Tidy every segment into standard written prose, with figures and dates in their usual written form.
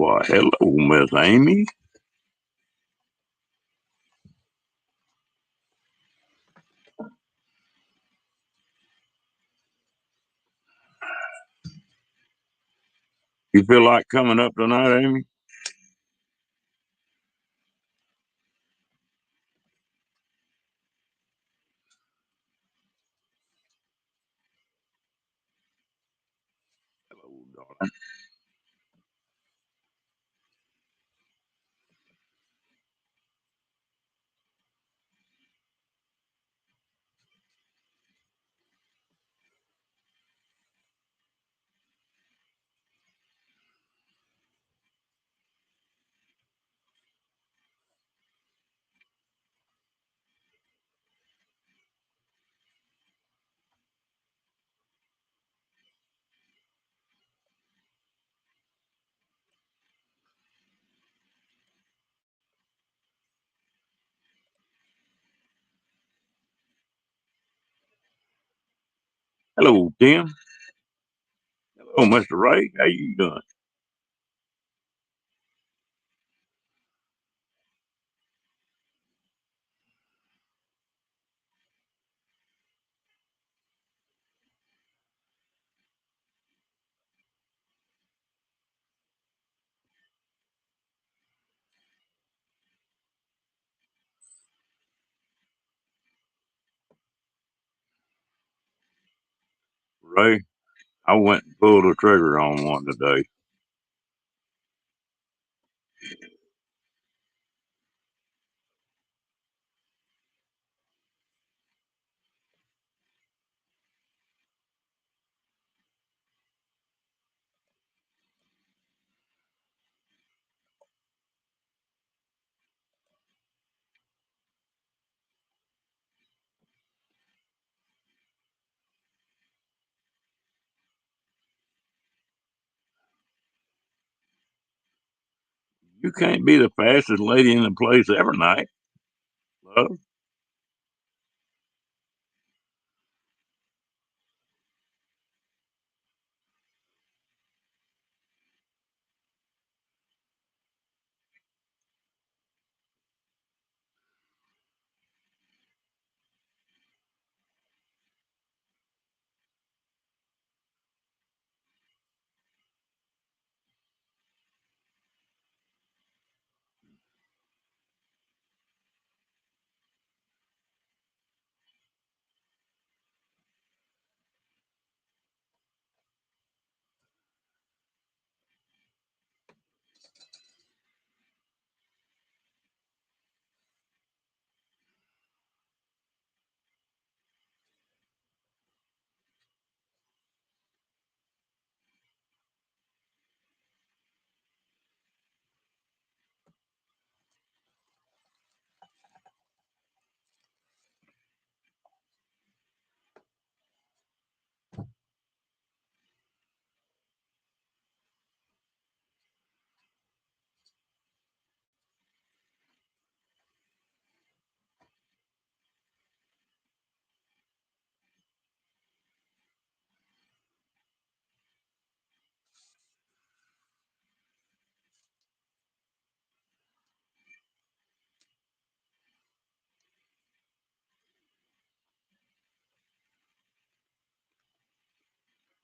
Why, hello, Miss Amy. You feel like coming up tonight, Amy? Hello, darling. Hello, Tim. Hello, Mr. Ray. How you doing? Ray, I went and pulled the trigger on one today. You can't be the fastest lady in the place every night, love.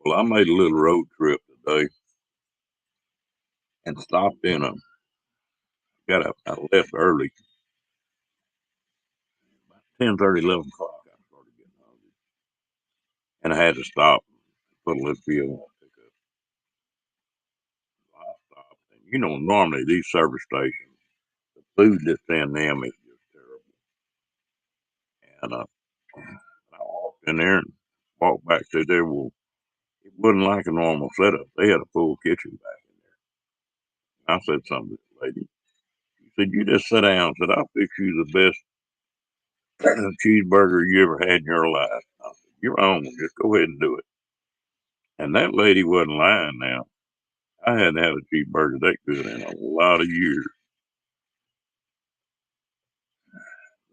Well, I made a little road trip today and stopped in a. Got up. I left early, 10:30, 11 o'clock. I started getting hungry, and I had to stop, put a little fuel on pick up. I stopped, and normally these service stations, the food that's in them is just terrible. And I walked in there and walked back through there. Well, it wasn't like a normal setup. They had a full kitchen back in there. I said something to the lady. She said, "You just sit down." I said, "I'll fix you the best cheeseburger you ever had in your life." I said, "You're on. Just go ahead and do it." And that lady wasn't lying now. I hadn't had a cheeseburger that good in a lot of years.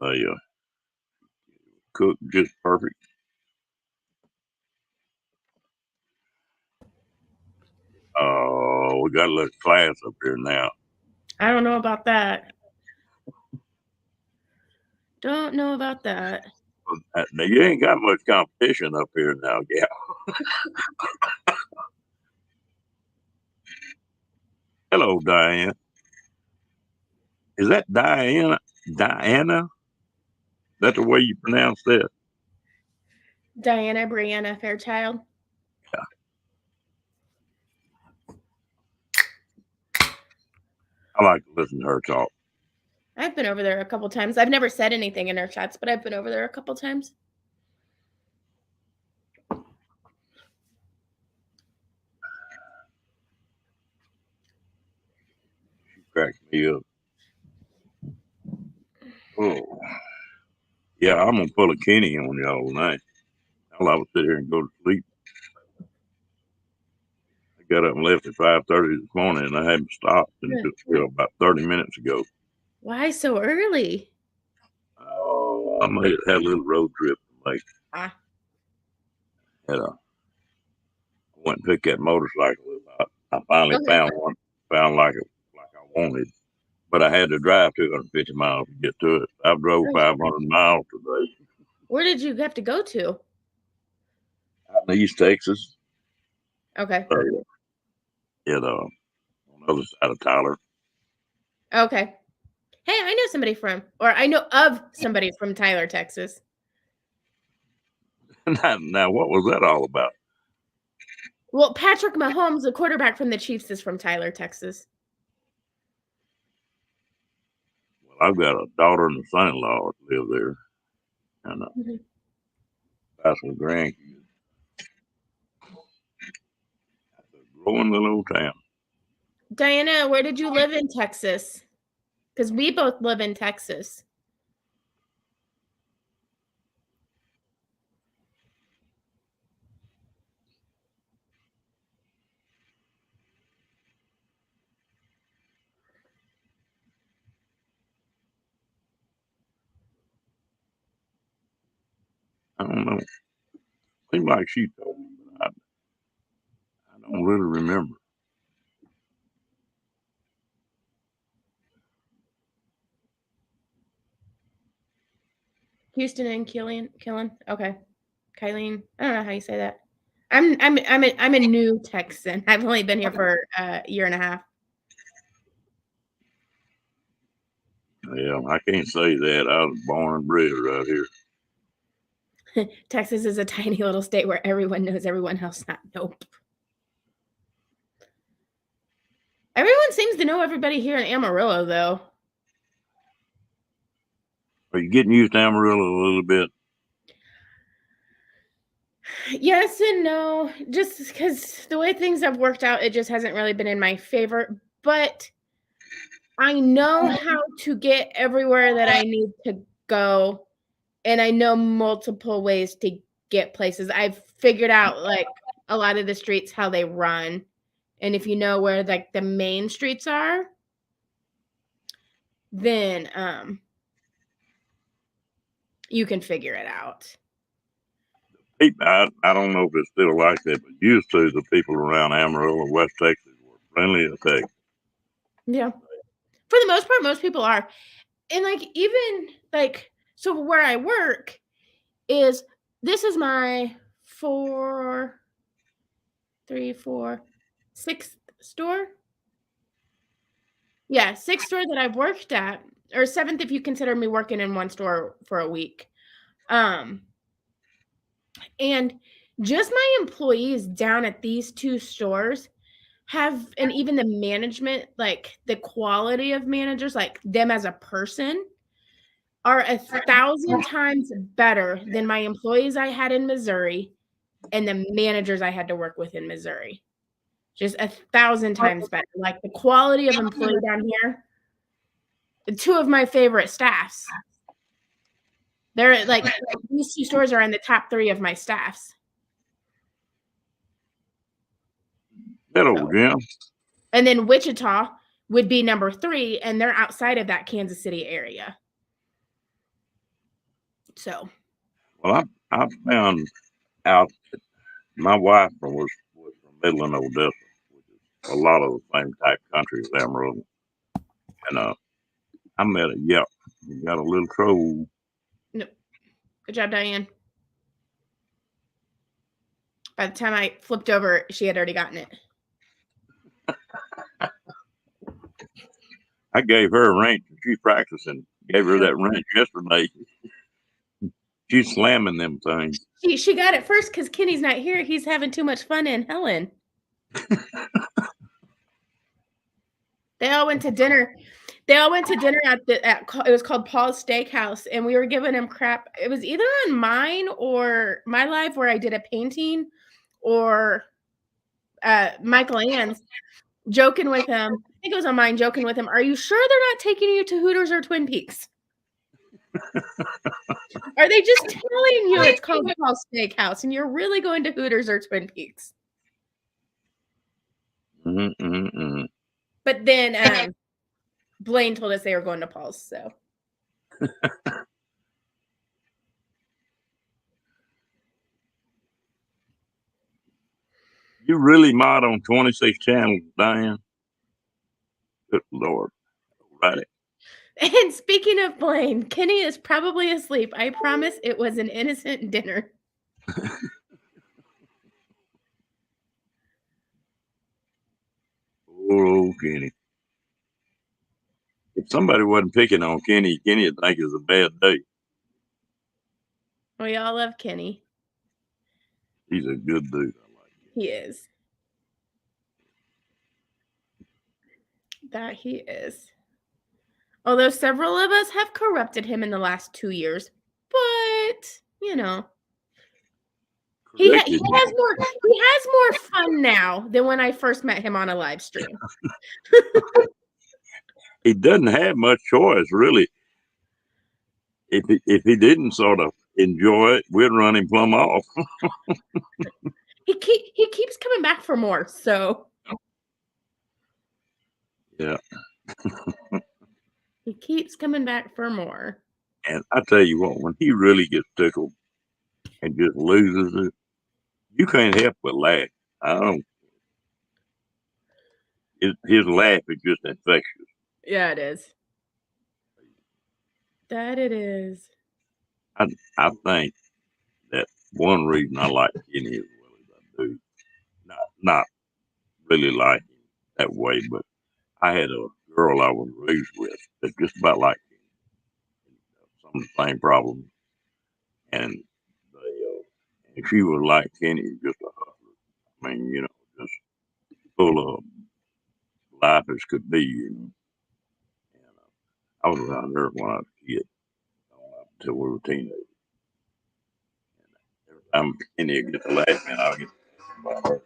They cooked just perfect. Uh-oh, we got a little class up here now. I don't know about that. Don't know about that. Now, you ain't got much competition up here now, gal. Hello, Diane. Is that Diana? Diana? That's the way you pronounce that? Diana Brianna Fairchild. Yeah. I like to listen to her talk. I've been over there a couple times. I've never said anything in her chats, but I've been over there a couple times. She cracks me up. Oh. Yeah, I'm going to pull a Kenny on y'all tonight. I'll sit here and go to sleep. I got up and left at 5:30 this morning, and I haven't stopped until about 30 minutes ago. Why so early? Oh, I had a little road trip to make. I went and picked that motorcycle up. I finally found one, like I wanted, but I had to drive 250 miles to get to it. I've drove 500 miles today. Where did you have to go to? Out in East Texas. Okay. On the other side of Tyler. Okay. Hey, I know of somebody from Tyler, Texas. Now, what was that all about? Well, Patrick Mahomes, the quarterback from the Chiefs, is from Tyler, Texas. Well, I've got a daughter and a son-in-law that live there, and that's some grandkids. That's a growing little old town. Diana, where did you live in Texas? Because we both live in Texas. I don't know. Seems like she told me, but I don't really remember. Houston and Killeen. Okay. Kylene. I don't know how you say that. I'm a new Texan. I've only been here for a year and a half. Yeah, I can't say that. I was born and bred right here. Texas is a tiny little state where everyone knows everyone else. Nope. Everyone seems to know everybody here in Amarillo, though. Are you getting used to Amarillo a little bit? Yes and no. Just because the way things have worked out, it just hasn't really been in my favor. But I know how to get everywhere that I need to go. And I know multiple ways to get places. I've figured out like a lot of the streets, how they run. And if you know where like the main streets are, then you can figure it out. I don't know if it's still like that, but used to, the people around Amarillo, West Texas, were friendly as heck. Yeah. For the most part, most people are. And like even like so where I work this is my 6th store. Yeah, 6th store that I've worked at, or 7th if you consider me working in one store for a week. And just my employees down at these 2 stores and even the management, like the quality of managers, like them as a person, are 1,000 times better than my employees I had in Missouri and the managers I had to work with in Missouri. Just 1,000 times better. Like the quality of employee down here, 2 of my favorite staffs. They're like, these 2 stores are in the top 3 of my staffs. Hello, Jim. And then Wichita would be number 3, and they're outside of that Kansas City area. So, well, I found out that my wife was from Midland, Odessa, which is a lot of the same type country as Amarillo. And I met a yelp. He got a little troll. No. Good job, Diane. By the time I flipped over, she had already gotten it. I gave her a wrench and she's practicing. Gave her that wrench yesterday. She's slamming them things. She got it first because Kenny's not here. He's having too much fun in Helen. They all went to dinner. They all went to dinner at it was called Paul's Steakhouse, and we were giving him crap. It was either on mine or my live where I did a painting, or Michael Ann's, joking with him. I think it was on mine, joking with him. Are you sure they're not taking you to Hooters or Twin Peaks? Are they just telling you it's called Paul's Steakhouse and you're really going to Hooters or Twin Peaks? But then Blaine told us they were going to Paul's, so. You really mod on 26 channels, Diane? Good Lord. Right. And speaking of Blaine, Kenny is probably asleep. I promise it was an innocent dinner. Poor old Kenny. If somebody wasn't picking on Kenny, Kenny would think it was a bad day. We all love Kenny. He's a good dude. I like him. He is. That he is. Although several of us have corrupted him in the last 2 years. But, you know. He has more fun now than when I first met him on a live stream. He doesn't have much choice, really. If he didn't sort of enjoy it, we'd run him plumb off. He keeps coming back for more, so. Yeah. He keeps coming back for more. And I tell you what, when he really gets tickled and just loses it, you can't help but laugh. I don't. His laugh is just infectious. Yeah, it is. That it is. I think that one reason I like Kenny as well as I do, not really like him that way, but I had a girl I was raised with that just about like him. Some of the same problems, and she was like Kenny, just a hustler. I mean, you know, just full of life as could be. You know? And I was around her when I was a kid until we were teenagers. And every time Kenny would get to laughing, I would get about her.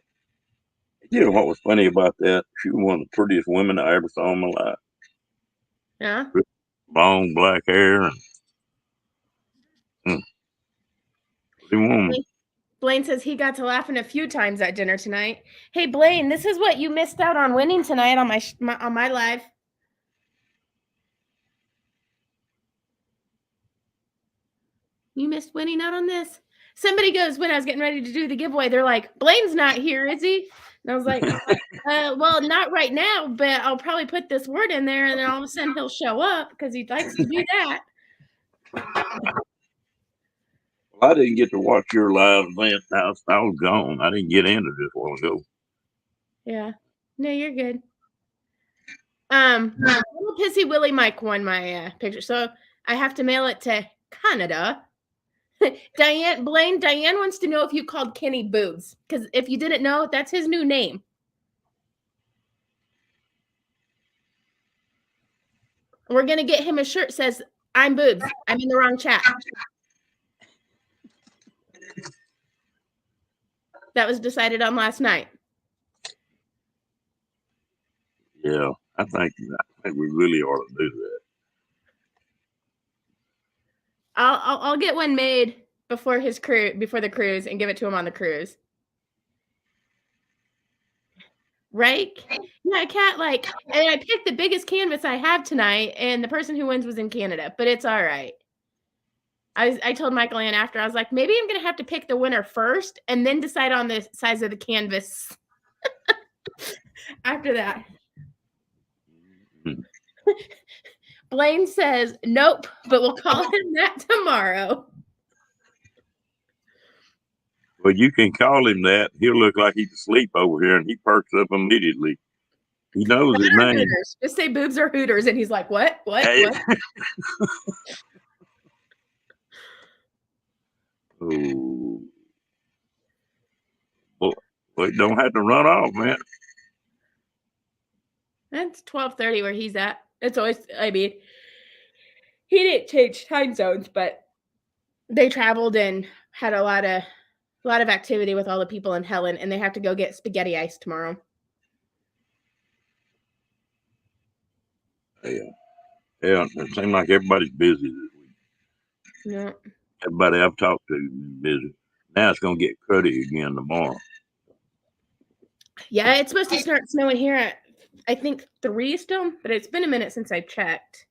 You know what was funny about that? She was one of the prettiest women I ever saw in my life. Yeah. Long black hair and pretty woman. Blaine says he got to laughing a few times at dinner tonight. Hey, Blaine, this is what you missed out on winning tonight on my live. You missed winning out on this. Somebody goes, when I was getting ready to do the giveaway, they're like, Blaine's not here, is he? And I was like, well, not right now, but I'll probably put this word in there, and then all of a sudden he'll show up because he likes to do that. Well, I didn't get to watch your live event. I was gone. I didn't get into this a while ago. Yeah. No, you're good. Little Pissy Willie Mike won my picture, so I have to mail it to Canada. Diane wants to know if you called Kenny Boobs, because if you didn't know, that's his new name. We're gonna get him a shirt that says "I'm Boobs." I'm in the wrong chat. That was decided on last night. Yeah, I think we really ought to do that. I'll get one made before the cruise, and give it to him on the cruise. Right? Yeah, Kat, and I picked the biggest canvas I have tonight, and the person who wins was in Canada, but it's all right. I told Michael Ann after, I was like, maybe I'm gonna have to pick the winner first and then decide on the size of the canvas. After that, Mhm. Blaine says, nope, but we'll call him that tomorrow. Well, you can call him that. He'll look like he's asleep over here, and he perks up immediately. He knows his name. Hooters. Just say boobs are Hooters. And he's like, what? Hey. What? Oh, well, it don't have to run off, man. That's 12:30 where he's at. It's always, I mean, he didn't change time zones, but they traveled and had a lot of activity with all the people in Helen, and they have to go get spaghetti ice tomorrow. Yeah, it seems like everybody's busy this week. Yeah. Everybody I've talked to is busy. Now it's gonna get cruddy again tomorrow. Yeah, it's supposed to start snowing here at, I think, 3 still, but it's been a minute since I checked.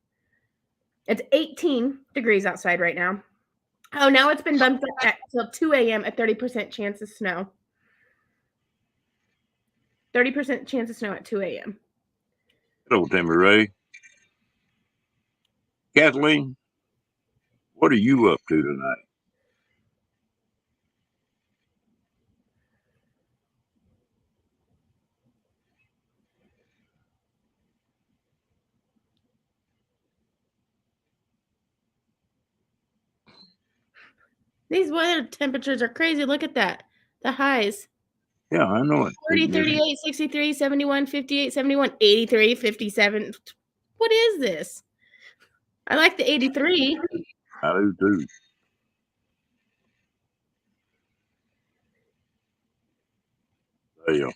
It's 18 degrees outside right now. Oh, now it's been bumped up till 2 a.m. a 30% chance of snow. 30% chance of snow at 2 a.m. Hello, Timmy Ray. Kathleen, what are you up to tonight? These weather temperatures are crazy. Look at that. The highs. Yeah, I know it. 40, 38, 63, 71, 58, 71, 83, 57. What is this? I like the 83. I do too. Yeah.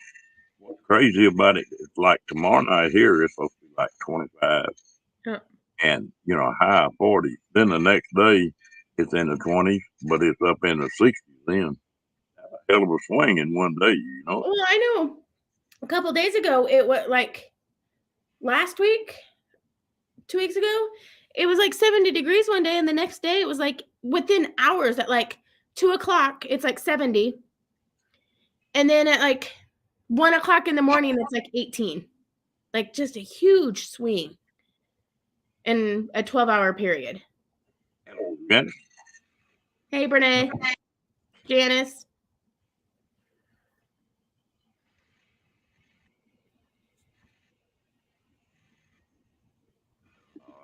What's crazy about it is like tomorrow night here it's supposed to be like 25 and a high of 40. Then the next day it's in the 20s, but it's up in the 60s then. A hell of a swing in one day, Well, I know. A couple days ago, it was like last week, 2 weeks ago, it was like 70 degrees one day, and the next day it was like within hours at like 2 o'clock, it's like 70. And then at like 1 o'clock in the morning, it's like 18. Like just a huge swing in a 12-hour period. Janice? Hey, Brene. Janice.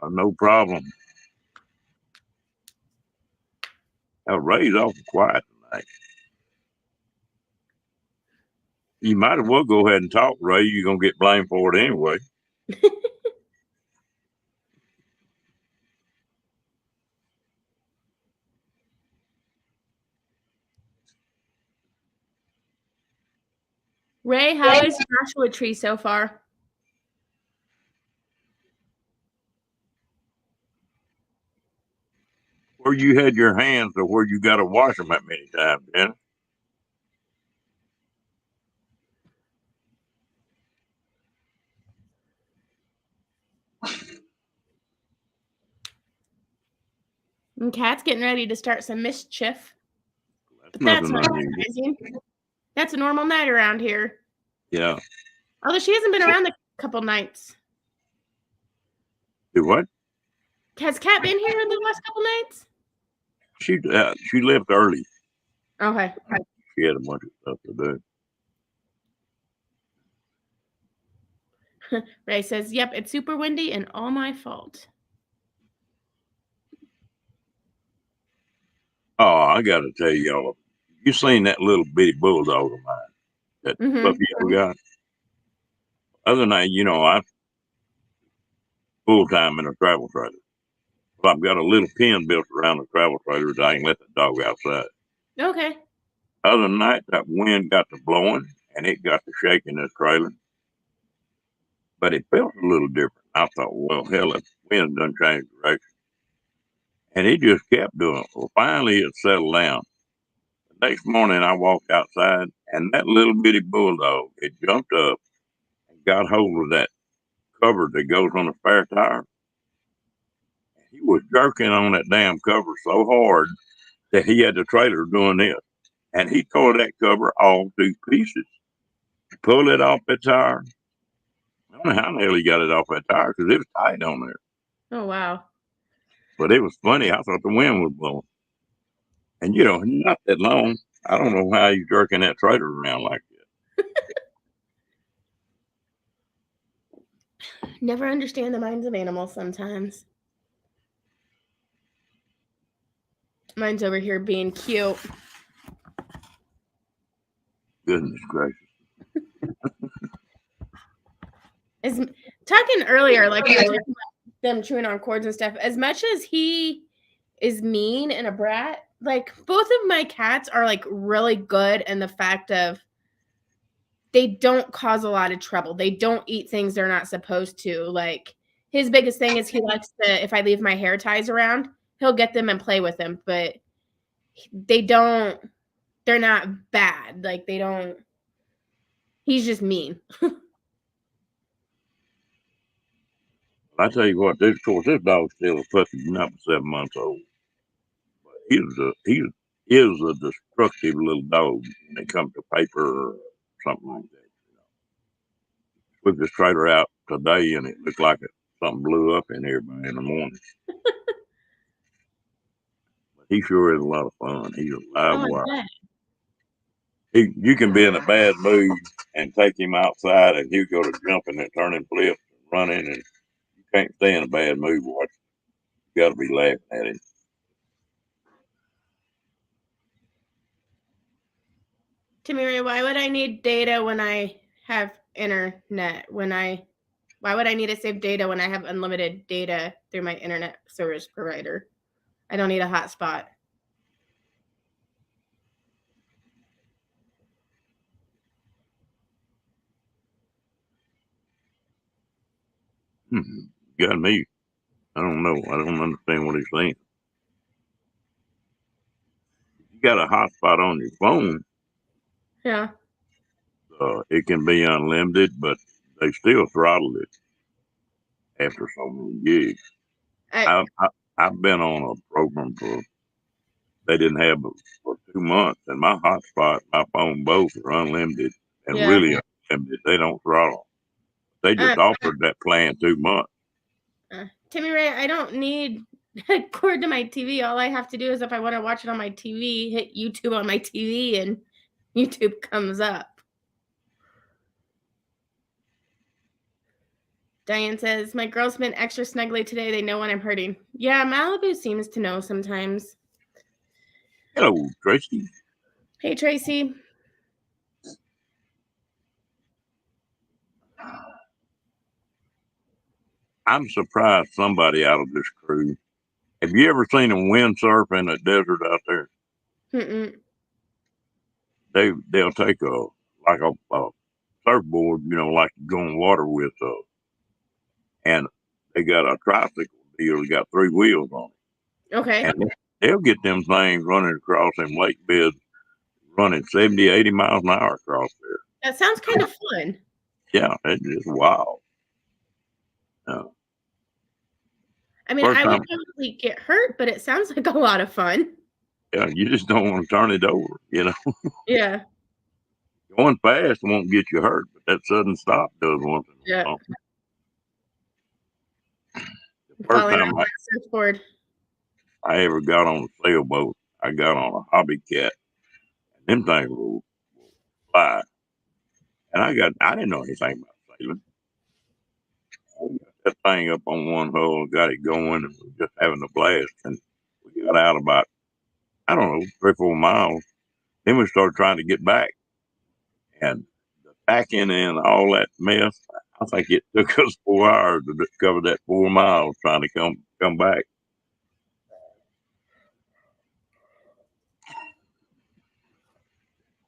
No problem. Ray's awful quiet tonight. You might as well go ahead and talk, Ray. You're going to get blamed for it anyway. Ray, how is Joshua Tree so far? Where you had your hands or where you got to wash them that many times, Janice? And Kat's getting ready to start some mischief. That's not surprising. That's a normal night around here. Yeah. Although she hasn't been around a couple nights. Do what? Has Kat been here in the last couple nights? She left early. Okay. She had a bunch of stuff to do. Ray says, yep, it's super windy and all my fault. Oh, I got to tell y'all, you seen that little bitty bulldog of mine, that puppy I got? Other night, I full time in a travel trailer. Well, I've got a little pen built around the travel trailer that I can let the dog outside. Okay. Other night, that wind got to blowing and it got to shaking the trailer. But it felt a little different. I thought, well, hell, the wind done changed direction. And it just kept doing it. Well, finally, it settled down. The next morning, I walked outside, and that little bitty bulldog, it jumped up and got hold of that cover that goes on the spare tire. He was jerking on that damn cover so hard that he had the trailer doing this. And he tore that cover all to pieces. you pull it off that tire? I don't know how the hell he got it off that tire because it was tight on there. Oh, wow. But it was funny. I thought the wind was blowing. And, not that long. I don't know how you jerking that trailer around like that. Never understand the minds of animals sometimes. Mine's over here being cute. Goodness gracious. As talking earlier, like we were talking about them chewing on cords and stuff, as much as he is mean and a brat, like both of my cats are like really good in the fact of they don't cause a lot of trouble. They don't eat things they're not supposed to. Like his biggest thing is he likes to, if I leave my hair ties around, he'll get them and play with them, but they're not bad. Like he's just mean. I tell you what, this dog's still a puppy, not 7 months old. But he is a destructive little dog when it comes to paper or something like that. Took this trailer out today and it looked like something blew up in here in the morning. But he sure is a lot of fun. He's a live wire. You can be in a bad mood and take him outside and he'll go to jumping and turning flips and running, and you can't stay in a bad mood watching. You got to be laughing at him. Timmy Ray, why would I need data when I have internet? Why would I need to save data when I have unlimited data through my internet service provider? I don't need a hotspot. Got me. I don't know. I don't understand what he's saying. You got a hotspot on your phone. Yeah. It can be unlimited, but they still throttle it after so many gigs. I've been on a program they didn't have it for 2 months, and my hotspot, my phone, both are unlimited and really unlimited. They don't throttle. They just offered that plan 2 months. Timmy Ray, I don't need a cord to my TV. All I have to do is if I want to watch it on my TV, hit YouTube on my TV and YouTube comes up. Diane says, my girls been extra snuggly today. They know when I'm hurting. Yeah, Malibu seems to know sometimes. Hello, Tracy. Hey, Tracy. I'm surprised somebody out of this crew. Have you ever seen them windsurf in the desert out there? Mm-mm. They'll take a surfboard, like you go in water with, and they got a tricycle deal. They got 3 wheels on it. Okay. And they'll get them things running across them lake beds, running 70, 80 miles an hour across there. That sounds kind of fun. Yeah, it's just wild. I mean, I would probably get hurt, but it sounds like a lot of fun. Yeah, you just don't want to turn it over, Yeah. Going fast won't get you hurt, but that sudden stop does once in a while. The first time I ever got on a sailboat, I got on a hobby cat. And them things will fly. And I didn't know anything about sailing. I got that thing up on one hull, got it going, and we were just having a blast. And we got out about, 3 or 4 miles. Then we started trying to get back. And the packing and all that mess, I think it took us 4 hours to cover that 4 miles trying to come back.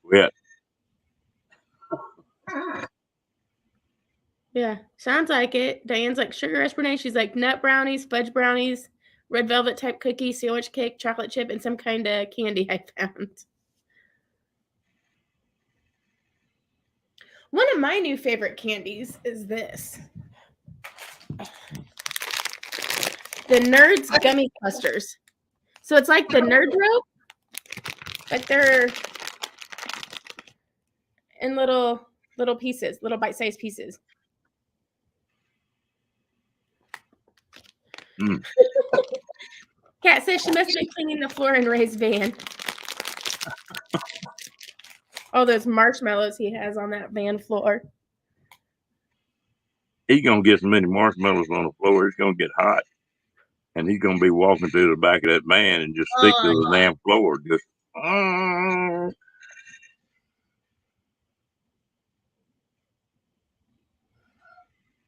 Wet. Yeah, sounds like it. Diane's like sugar Esperanza. She's like nut brownies, fudge brownies, red velvet type cookie, sandwich cake, chocolate chip, and some kind of candy I found. One of my new favorite candies is this. The Nerds Gummy Clusters. So it's like the Nerd Rope, but they're in little little pieces, little bite-sized pieces. Mm. Kat says she must be cleaning the floor in Ray's van. All those marshmallows he has on that van floor. He's gonna get so many marshmallows on the floor, it's gonna get hot. And he's gonna be walking through the back of that van and just stick to the damn floor. Just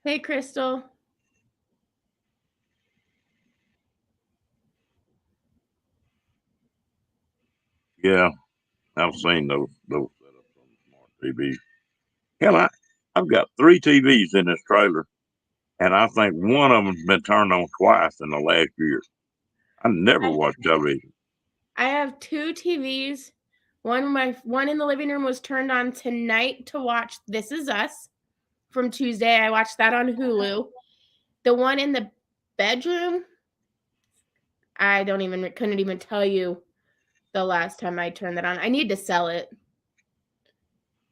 Hey, Crystal. yeah, I've seen those setups on the smart TV. Hell, I've got 3 TVs in this trailer, and I think one of them's been turned on twice in the last year. I never watched television. I have 2 TVs. One in the living room was turned on tonight to watch This Is Us from Tuesday. I watched that on Hulu. The one in the bedroom, I couldn't even tell you the last time I turned that on. I need to sell it.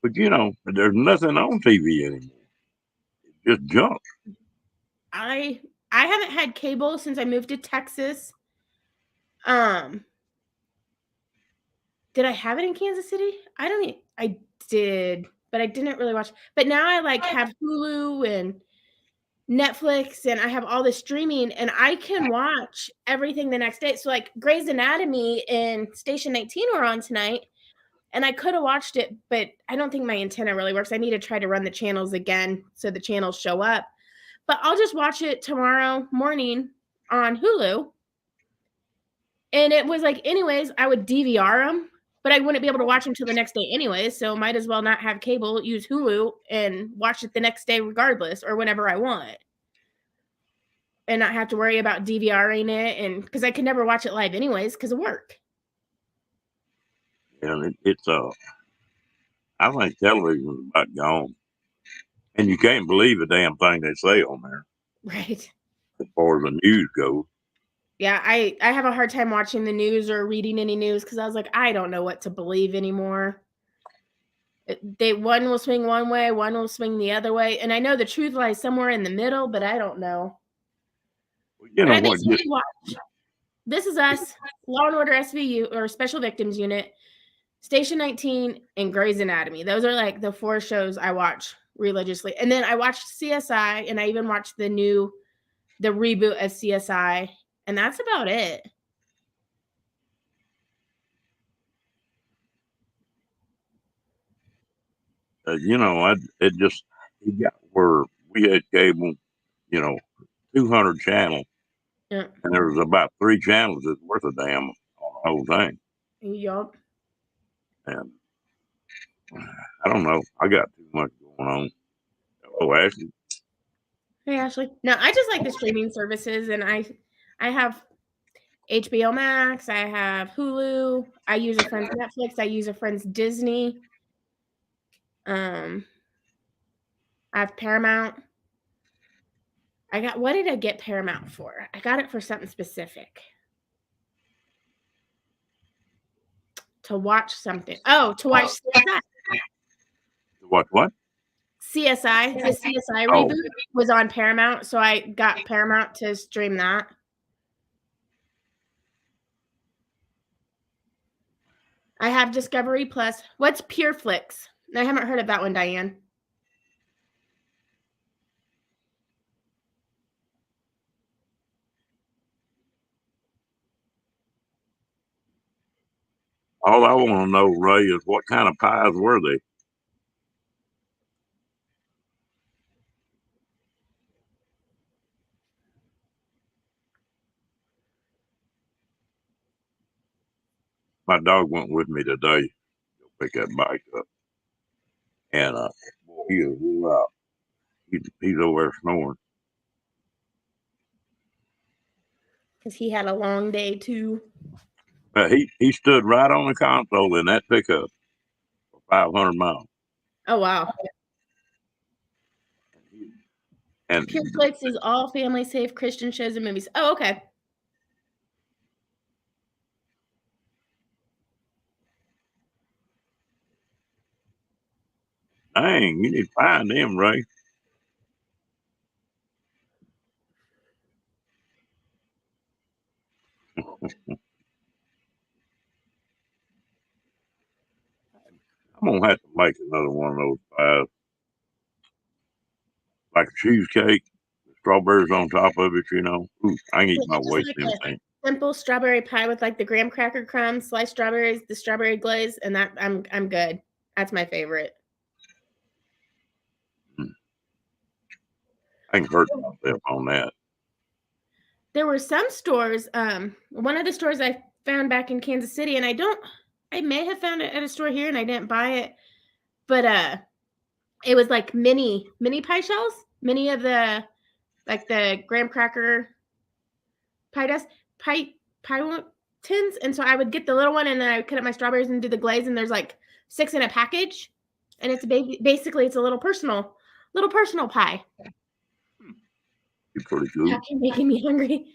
But there's nothing on TV anymore. It's just junk. I haven't had cable since I moved to Texas. Did I have it in Kansas City? I did, but I didn't really watch. But now I have Hulu and Netflix, and I have all the streaming, and I can watch everything the next day. So Grey's Anatomy and Station 19 were on tonight, and I could have watched it, but I don't think my antenna really works. I need to try to run the channels again so the channels show up. But I'll just watch it tomorrow morning on Hulu. And it was anyways, I would DVR them, but I wouldn't be able to watch them till the next day anyways. So might as well not have cable, use Hulu, and watch it the next day regardless, or whenever I want. And not have to worry about DVRing it, and because I could never watch it live anyways because of work. And I think television's about gone. And you can't believe a damn thing they say on there Right. as far as the news goes. Yeah, I have a hard time watching the news or reading any news because I was I don't know what to believe anymore. One will swing one way, one will swing the other way, and I know the truth lies somewhere in the middle, but I don't know. Well, you know I what? basically watch This Is Us, Law and Order SVU or Special Victims Unit, Station 19, and Grey's Anatomy. Those are the 4 shows I watch religiously. And then I watched CSI, and I even watched the reboot of CSI, and that's about it. It got where we had cable, 200 channels, Yeah. and there was about 3 channels that's worth a damn on the whole thing. Yup. And I don't know. I got too much going on. Oh, Ashley. Hey, Ashley. No, I just like the streaming services, and I have HBO Max, I have Hulu, I use a friend's Netflix, I use a friend's Disney. I have Paramount. What did I get Paramount for? I got it for something specific. To watch something. Oh, to watch CSI. What? CSI. The CSI reboot was on Paramount, so I got Paramount to stream that. I have Discovery Plus. What's PureFlix? I haven't heard of that one, Diane. All I want to know, Ray, is what kind of pies were they? My dog went with me today to pick that bike up. And boy, he is wore out. He's over there snoring. Because he had a long day too. He stood right on the console in that pickup for 500 miles. Oh, wow. And PureFlix is all family safe Christian shows and movies. Oh, okay. Dang, you need to find them, Ray. I'm gonna have to make another one of those pies, like a cheesecake, strawberries on top of it. Ooh, I can eat my Just weight like in them a things. simple strawberry pie with like the graham cracker crumbs, sliced strawberries, the strawberry glaze, and that I'm good. That's my favorite. I can hurt myself on that. There were some stores, one of the stores I found back in Kansas City, and I may have found it at a store here and I didn't buy it, but it was like mini pie shells, many of the like the graham cracker pie tins, and so I would get the little one and then I would cut up my strawberries and do the glaze, and there's like 6 in a package, and it's basically it's a little personal pie. You're pretty good. You're making me hungry.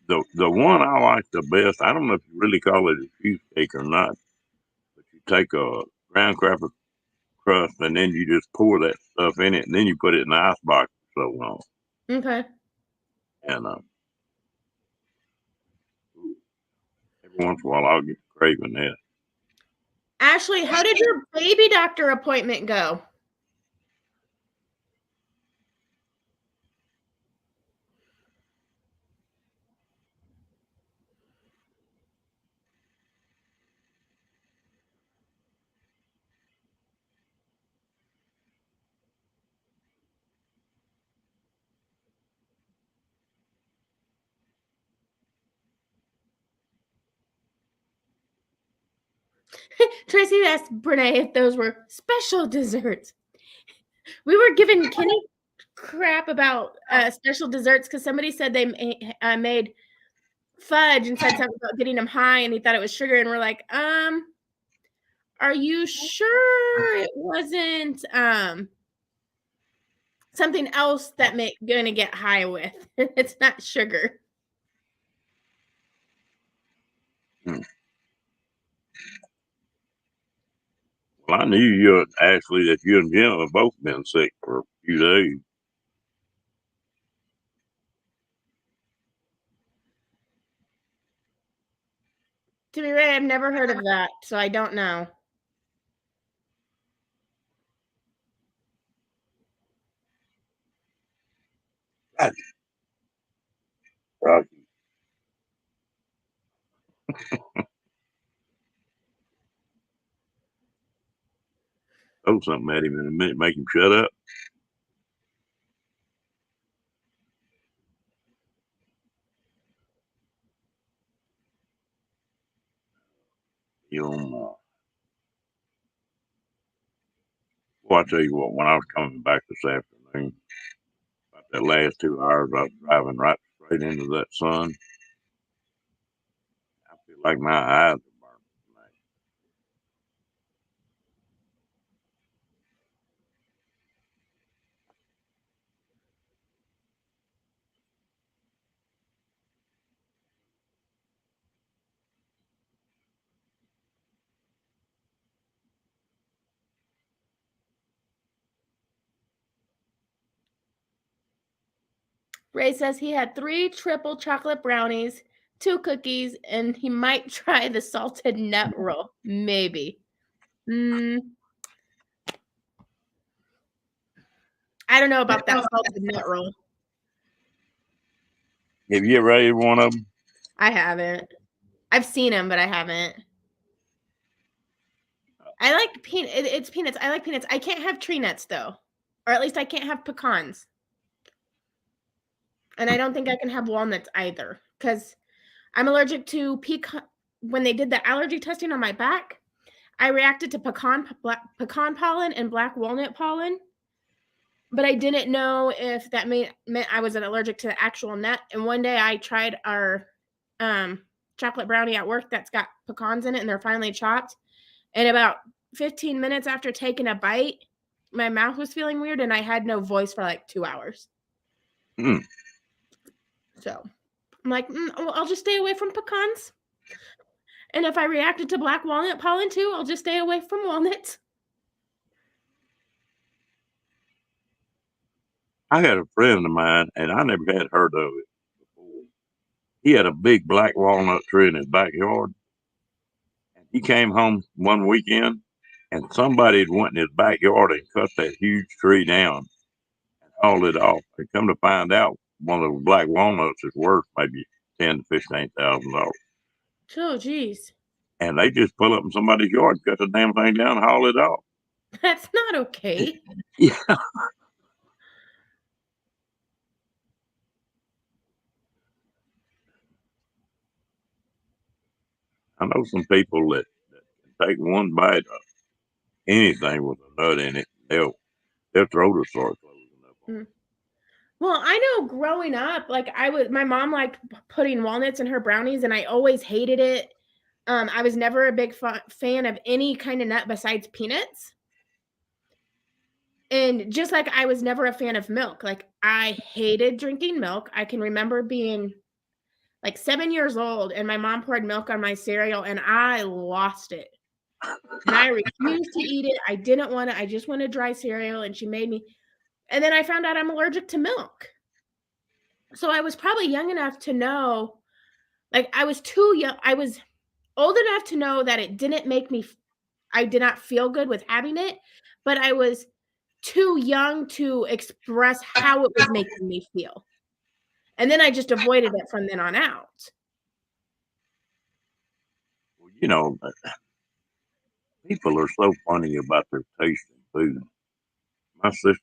The one I like the best, I don't know if you really call it a cheesecake or not, but you take a ground cracker crust and then you just pour that stuff in it and then you put it in the ice box for so long. Okay. And every once in a while I'll get craving that. Ashley, how did your baby doctor appointment go? Tracy asked Brene if those were special desserts. We were giving Kenny crap about special desserts because somebody said they made fudge and said something about getting him high, and he thought it was sugar. And we're like, are you sure it wasn't something else that going to get high with? It's not sugar. Well, I knew Ashley, that you and Jim have both been sick for a few days. To be right, I've never heard of that, so I don't know. Right. Throw something at him in a minute, make him shut up. Well, I tell you what, when I was coming back this afternoon, about that last 2 hours, I was driving right straight into that sun. I feel like my eyes are burning tonight. Ray says he had 3 triple chocolate brownies, 2 cookies, and he might try the salted nut roll. Maybe. I don't know about that salted nut roll. Have you ever ate one of them? I haven't. I've seen them, but I haven't. I like peanuts. It's peanuts. I like peanuts. I can't have tree nuts though, or at least I can't have pecans. And I don't think I can have walnuts either because I'm allergic to pecan. When they did the allergy testing on my back, I reacted to pecan pollen and black walnut pollen, but I didn't know if that meant I was allergic to the actual nut. And one day I tried our chocolate brownie at work that's got pecans in it, and they're finely chopped. And about 15 minutes after taking a bite, my mouth was feeling weird, and I had no voice for like 2 hours. So I'm like, well, I'll just stay away from pecans. And if I reacted to black walnut pollen too, I'll just stay away from walnuts. I had a friend of mine, and I never had heard of it before. He had a big black walnut tree in his backyard. And he came home one weekend, and somebody had went in his backyard and cut that huge tree down and hauled it off. And come to find out, one of those black walnuts is worth maybe $10,000 to $15,000. Oh, geez. And they just pull up in somebody's yard, cut the damn thing down, and haul it off. That's not okay. Yeah. I know some people that can take one bite of anything with a nut in it. Their throat will start closing up. Mm. Well, I know growing up, like my mom liked putting walnuts in her brownies, and I always hated it. I was never a big fan of any kind of nut besides peanuts. And just like I was never a fan of milk, like I hated drinking milk. I can remember being like 7 years old, and my mom poured milk on my cereal, and I lost it. And I refused to eat it. I didn't want it. I just wanted dry cereal, and she made me. And then I found out I'm allergic to milk. So I was probably young enough to know, like I was too young. I was old enough to know that it didn't make me, I did not feel good with having it, but I was too young to express how it was making me feel. And then I just avoided it from then on out. Well, people are so funny about their taste in food. My sister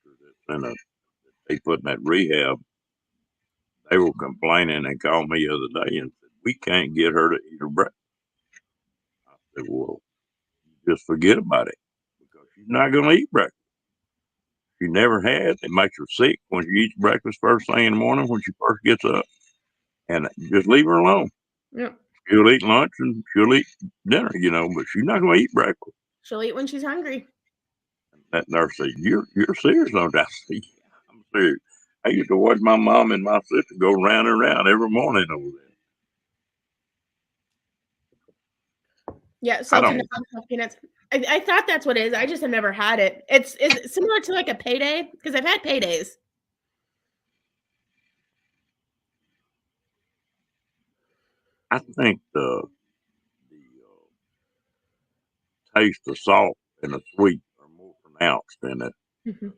they put in that rehab, they were complaining and called me the other day and said, we can't get her to eat her breakfast. I said, well, just forget about it because she's not going to eat breakfast. She never has. It makes her sick when she eats breakfast first thing in the morning when she first gets up. And just leave her alone. Yep. She'll eat lunch and she'll eat dinner, but she's not going to eat breakfast. She'll eat when she's hungry. That nurse said, you're serious on that? I said, yeah, I'm serious. I used to watch my mom and my sister go round and round every morning over there. Yeah, salted peanuts. I thought that's what it is. I just have never had it. Is it similar to like a payday? Because I've had paydays. I think the taste of salt and the sweet are more pronounced than it. Mm-hmm.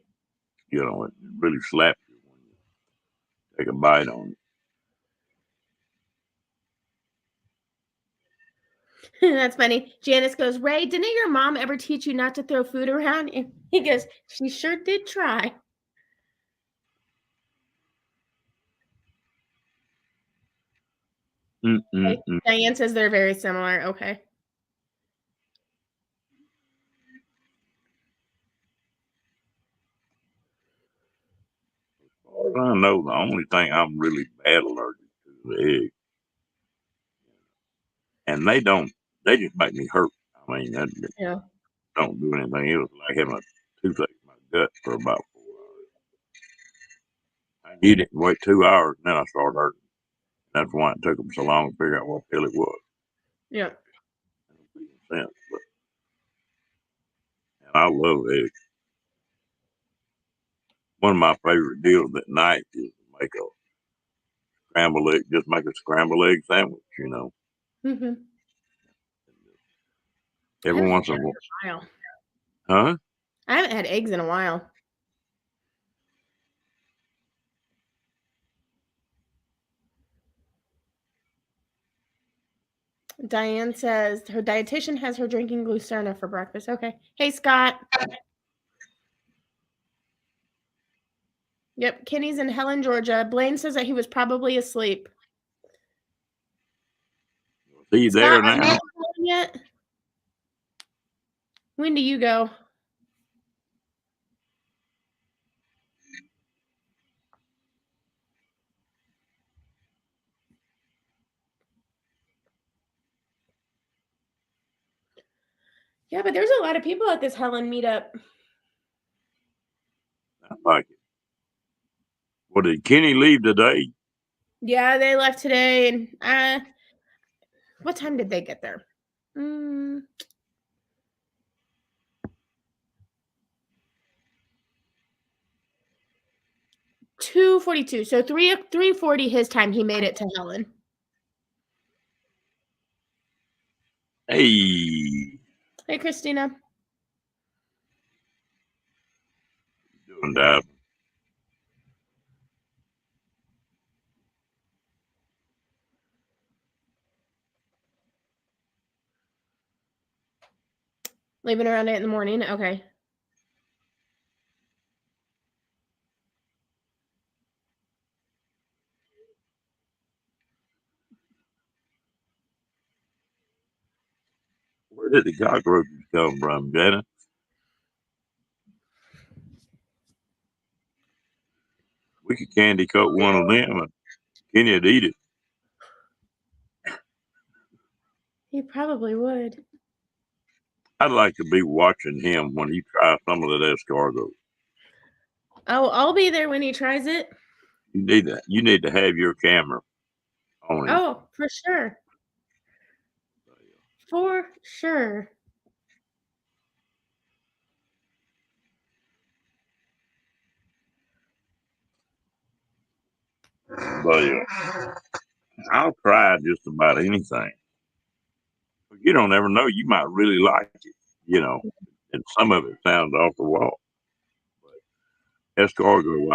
It really slaps you when you take a bite on it. That's funny. Janice goes, Ray, didn't your mom ever teach you not to throw food around? And he goes, she sure did try. Diane says they're very similar. Okay. As far as I know, the only thing I'm really bad allergic to is the egg. And they just make me hurt. I mean, that don't do anything. It was like having a toothache in my gut for about 4 hours. I eat it and wait 2 hours, and then I start hurting. That's why it took them so long to figure out what pill it was. Yeah. And I love eggs. One of my favorite deals at night is to make a scrambled egg, just make a scrambled egg sandwich, Mm-hmm. Every once in a while. Huh? I haven't had eggs in a while. Diane says her dietitian has her drinking Glucerna for breakfast. Okay. Hey, Scott. Yep. Kenny's in Helen, Georgia. Blaine says that he was probably asleep. Are you there now? Are you yet? When do you go? Yeah, but there's a lot of people at this Helen meetup. I like it. Well, did Kenny leave today? Yeah, they left today. And what time did they get there? Mm, 2:42. So 3:40 his time. He made it to Helen. Hey, Hey, Christina. doing that. Leaving around 8 in the morning. Okay. Where did the cockroaches come from, Janet? We could candy coat one of them and Kenny'd eat it. He probably would. I'd like to be watching him when he tries some of that escargot. Oh, I'll be there when he tries it. You need to have your camera on him. Oh, for sure. For sure. But I'll try just about anything. But you don't ever know. You might really like it, and some of it sounds off the wall. But escargot,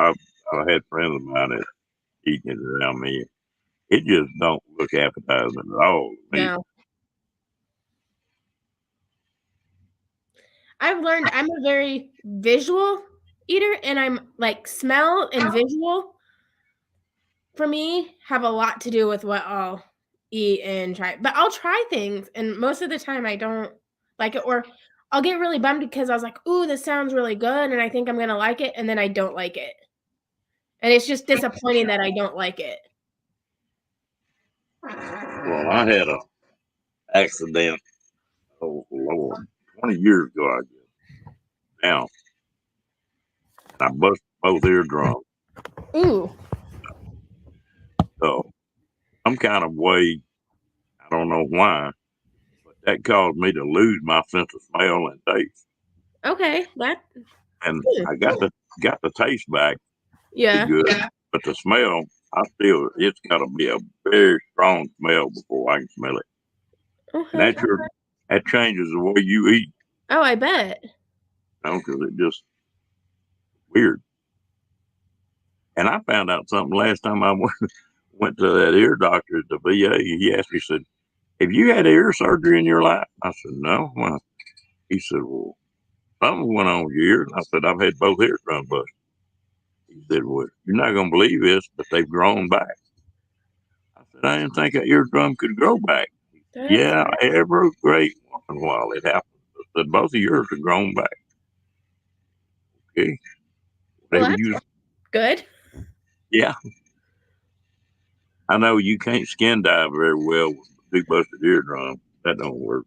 I've had friends of mine that eating it around me. It just don't look appetizing at all to me. No. I've learned I'm a very visual eater, and I'm like smell and visual for me have a lot to do with what I'll eat and try. But I'll try things, and most of the time I don't like it, or I'll get really bummed because I was like, "Ooh, this sounds really good," and I think I'm gonna like it, and then I don't like it, and it's just disappointing that I don't like it. Well, I had a accident. Oh Lord, 20 years ago, I guess. Now, I busted both eardrums. Ooh, So some kind of way, I don't know why, but that caused me to lose my sense of smell and taste. okay, that And hmm, I got the taste back pretty yeah. good, but the smell, it's got to be a very strong smell before I can smell it. And Okay. that changes the way you eat, Oh, I bet. because it just weird. And I found out something last time I went to that ear doctor at the VA. He asked me, he said, "Have you had ear surgery in your life?" I said, "No." Well, he said, "Well, something went on with your ears." I said, "I've had both eardrums busted." He said, "Well, you're not going to believe this, but they've grown back." I said, "I didn't think an eardrum could grow back." That's Yeah, every great once in a while it happens. I said, "Both of yours have grown back." Okay, well, whatever that's you. good. Yeah, I know you can't skin dive very well with a big busted eardrum. That don't work.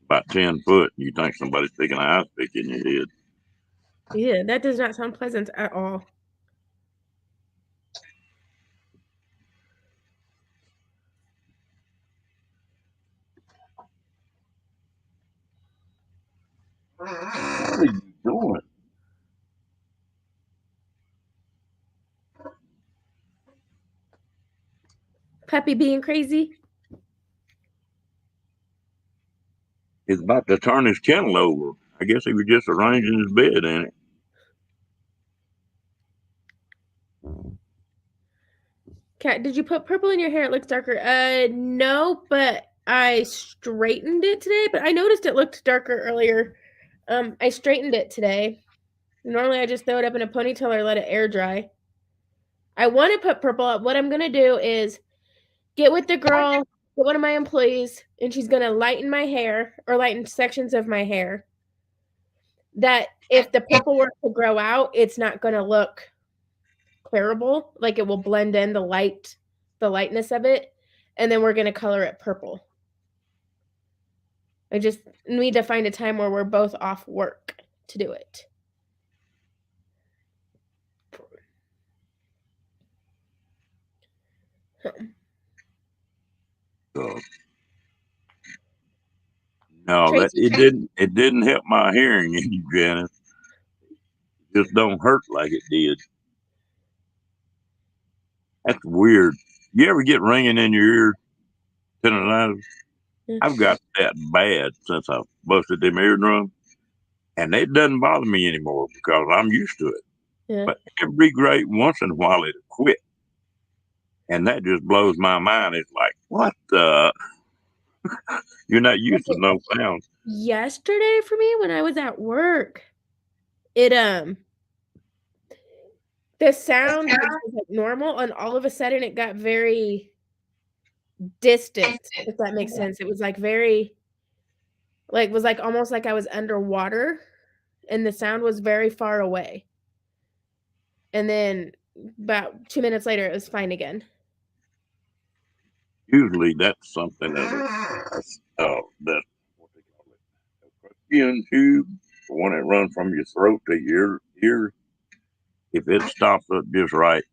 About 10 foot, you think somebody's sticking an ice pick in your head. Yeah, that does not sound pleasant at all. What are you doing? Puppy being crazy. He's about to turn his kennel over. I guess he was just arranging his bed in it. Cat, did you put purple in your hair? It looks darker. No, but I straightened it today. But I noticed it looked darker earlier. I straightened it today. Normally, I just throw it up in a ponytail or let it air dry. I want to put purple up. What I'm gonna do is get with the girl, get one of my employees, and she's gonna lighten my hair or lighten sections of my hair. That if the purple were to grow out, it's not gonna look clarable. Like it will blend in the lightness of it, and then we're gonna color it purple. I just need to find a time where we're both off work to do it. no, that Tracy, it didn't help my hearing any, Janice. It just don't hurt like it did. That's weird. You ever get ringing in your ear, tinnitus? I've got that bad since I busted them eardrums, and it doesn't bother me anymore because I'm used to it. yeah. But every great once in a while it'll quit, and that just blows my mind. It's like, what the? You're not used to no sound. Yesterday for me when I was at work, it the sound was like normal, and all of a sudden it got very distant, if that makes sense. It was like very was like almost like I was underwater, and the sound was very far away. And then about 2 minutes later, it was fine again. Usually that's something that that what they call it, a perfusion tube, the one that runs from your throat to your ear. If it stops up just right,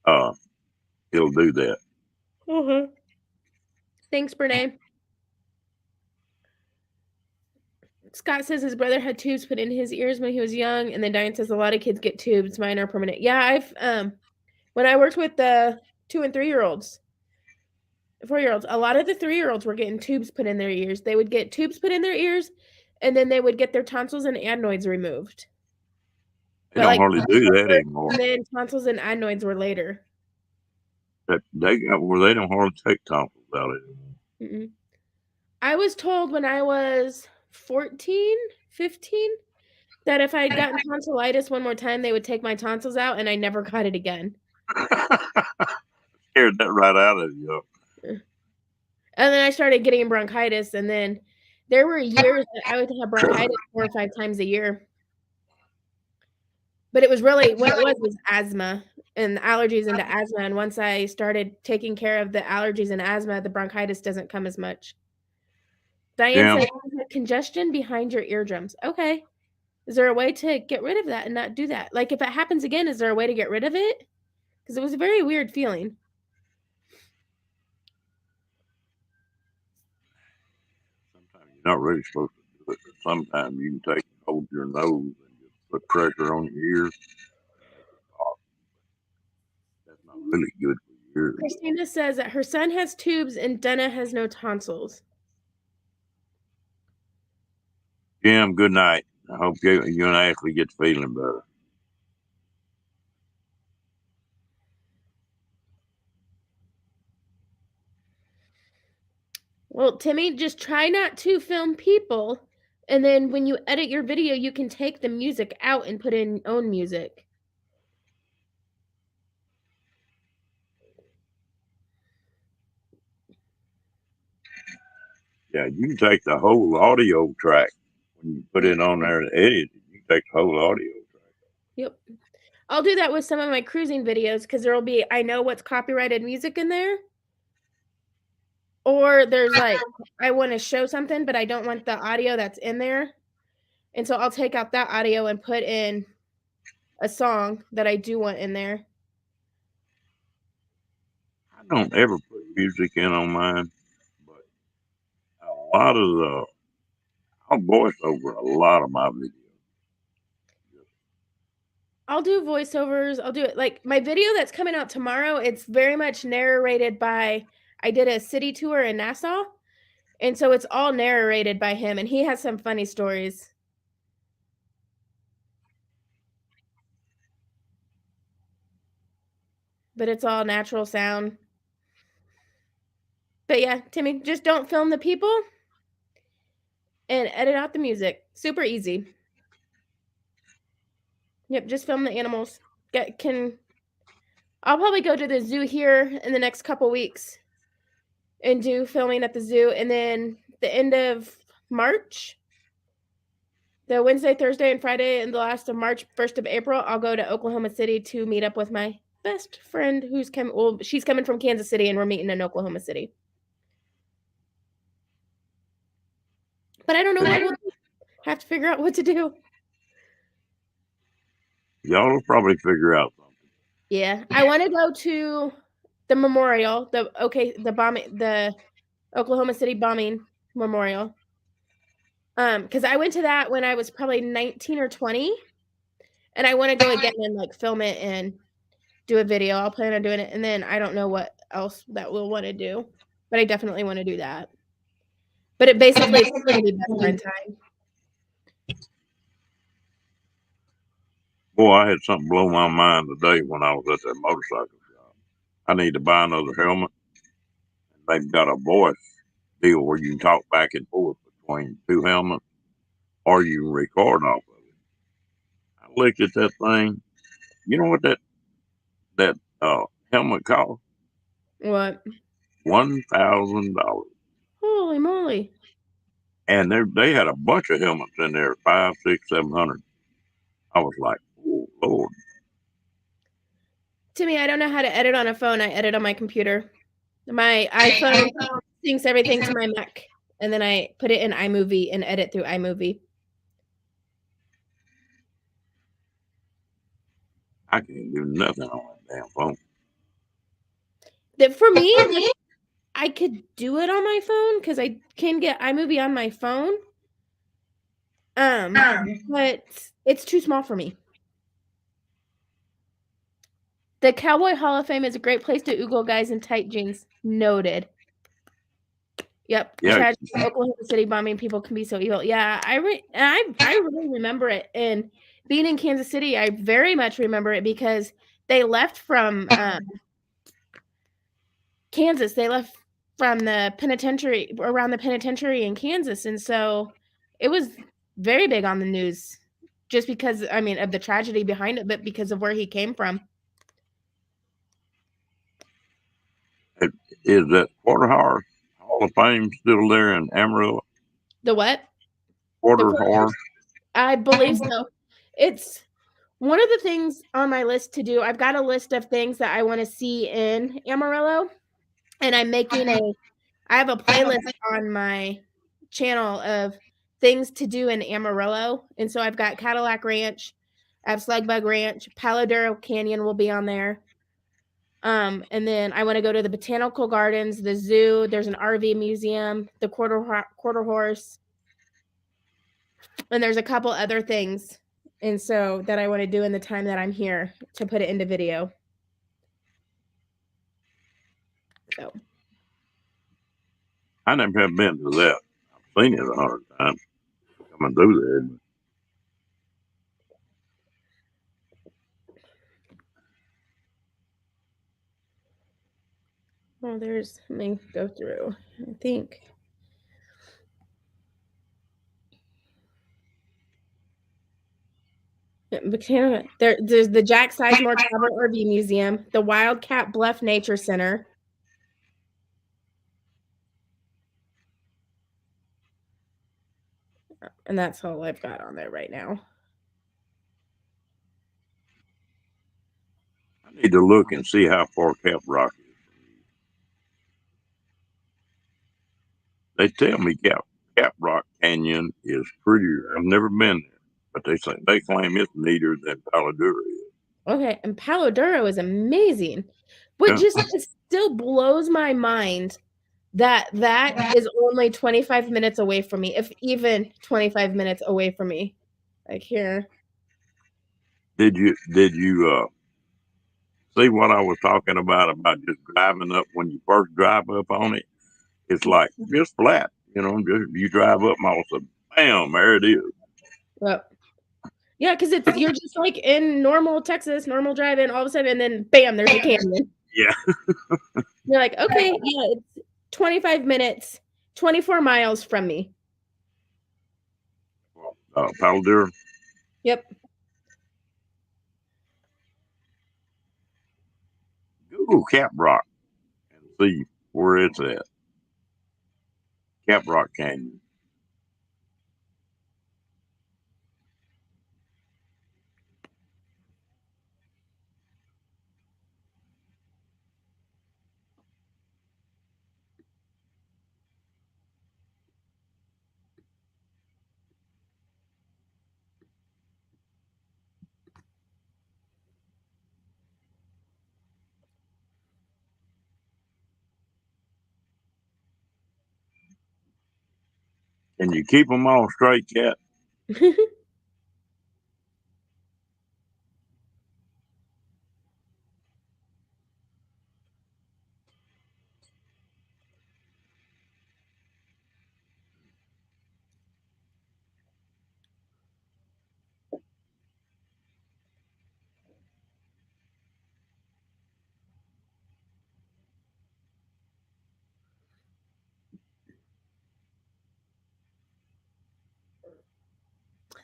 it'll do that. Mm-hmm. Thanks, Brene. Scott says his brother had tubes put in his ears when he was young, and then Diane says a lot of kids get tubes. Mine are permanent. Yeah, I've when I worked with the 2 and 3-year-olds, 4-year-olds, a lot of the 3-year-olds were getting tubes put in their ears. They would get tubes put in their ears, and then they would get their tonsils and adenoids removed. They don't hardly do that anymore. And then tonsils and adenoids were later. They don't hardly take tonsils out anymore. Mm-mm. I was told when I was 14, 15, that if I had gotten tonsillitis one more time, they would take my tonsils out, and I never got it again. Scared that right out of you. And then I started getting bronchitis, and then there were years that I would have bronchitis 4 or 5 times a year. But it was really what it was asthma and allergies into asthma. And once I started taking care of the allergies and asthma, the bronchitis doesn't come as much. Diane said you have congestion behind your eardrums. Okay. Is there a way to get rid of that and not do that? Like if it happens again, is there a way to get rid of it? Because it was a very weird feeling. Sometimes you're not really supposed to do it, but sometimes you can hold your nose and just put pressure on your ears. That's not really good for your ears. Christina says that her son has tubes and Dana has no tonsils. Jim, good night. I hope you and Ashley get feeling better. Well, Timmy, just try not to film people. And then when you edit your video, you can take the music out and put in own music. Yeah, you can take the whole audio track when you put it on there and edit. You can take the whole audio track. Yep. I'll do that with some of my cruising videos because there will be, I know what's copyrighted music in there. Or there's like, I want to show something, but I don't want the audio that's in there. And so I'll take out that audio and put in a song that I do want in there. I don't ever put music in on mine, but a lot of I'll voice over a lot of my videos. I'll do voiceovers. I'll do it like my video that's coming out tomorrow. It's very much narrated by, I did a city tour in Nassau. And so it's all narrated by him. And he has some funny stories. But it's all natural sound. But yeah, Timmy, just don't film the people and edit out the music. Super easy. Yep, just film the animals. I'll probably go to the zoo here in the next couple weeks and do filming at the zoo. And then the end of March, the Wednesday, Thursday, and Friday, and the last of March, 1st of April, I'll go to Oklahoma City to meet up with my best friend who's coming. Well, she's coming from Kansas City, and we're meeting in Oklahoma City. But I don't know what we'll do. Have to figure out what to do. Y'all will probably figure out something. Yeah, I want to go to the memorial, the bombing, the Oklahoma City bombing memorial. Because I went to that when I was probably 19 or 20, and I want to go again and like film it and do a video. I'll plan on doing it, and then I don't know what else that we'll want to do, but I definitely want to do that. But it basically is going to be best friend time. Boy, I had something blow my mind today when I was at that motorcycle shop. I need to buy another helmet. They've got a voice deal where you can talk back and forth between two helmets, or you can record off of it. I looked at that thing. You know what that helmet cost? What? $1,000. Holy moly! And they had a bunch of helmets in there, 5, 6, 700. I was like, oh Lord. Timmy, I don't know how to edit on a phone. I edit on my computer. My iPhone syncs everything to my Mac, and then I put it in iMovie and edit through iMovie. I can't do nothing on that damn phone. That for me, like, I could do it on my phone because I can get iMovie on my phone. But it's too small for me. The Cowboy Hall of Fame is a great place to oogle guys in tight jeans. Noted. Yep. Yeah. Tragedy. Oklahoma City bombing people can be so evil. Yeah, I really remember it. And being in Kansas City, I very much remember it because they left from Kansas. They left from the penitentiary, around the penitentiary in Kansas, and so it was very big on the news. Just because, I mean, of the tragedy behind it, but because of where he came from. Is that Quarter Horse Hall of Fame still there in Amarillo? The what? Quarter Horse? I believe so. It's one of the things on my list to do. I've got a list of things that I want to see in Amarillo, and I have a playlist on my channel of things to do in Amarillo. And so I've got Cadillac Ranch, I have Slugbug Ranch, Palo Duro Canyon will be on there. And then I want to go to the Botanical Gardens, the zoo. There's an RV museum, the quarter horse, and there's a couple other things. And so that I want to do in the time that I'm here to put it into video. So I never have been to that. I've seen it 100 times. Coming through there. well, there's, let me go through. I think. There's the Jack Sizemore Travel RV Museum, the Wildcat Bluff Nature Center. And that's all I've got on there right now. I need to look and see how far Caprock is. They tell me Caprock Canyon is prettier. I've never been there, but they claim it's neater than Palo Duro is. Okay, and Palo Duro is amazing. But Yeah. it still blows my mind that is only 25 minutes away from me, if even 25 minutes away from me. Like here. Did you see what I was talking about just driving up when you first drive up on it? It's like just flat, just you drive up and all of a sudden, bam, there it is. Well, yeah, because you're just like in normal Texas, normal driving, all of a sudden, and then bam, there's a canyon. Yeah. You're like, okay, yeah, it's 25 minutes, 24 miles from me. Palo Duro. Yep. Google Caprock and see where it's at. Caprock Canyon. Can you keep them all straight, Cat?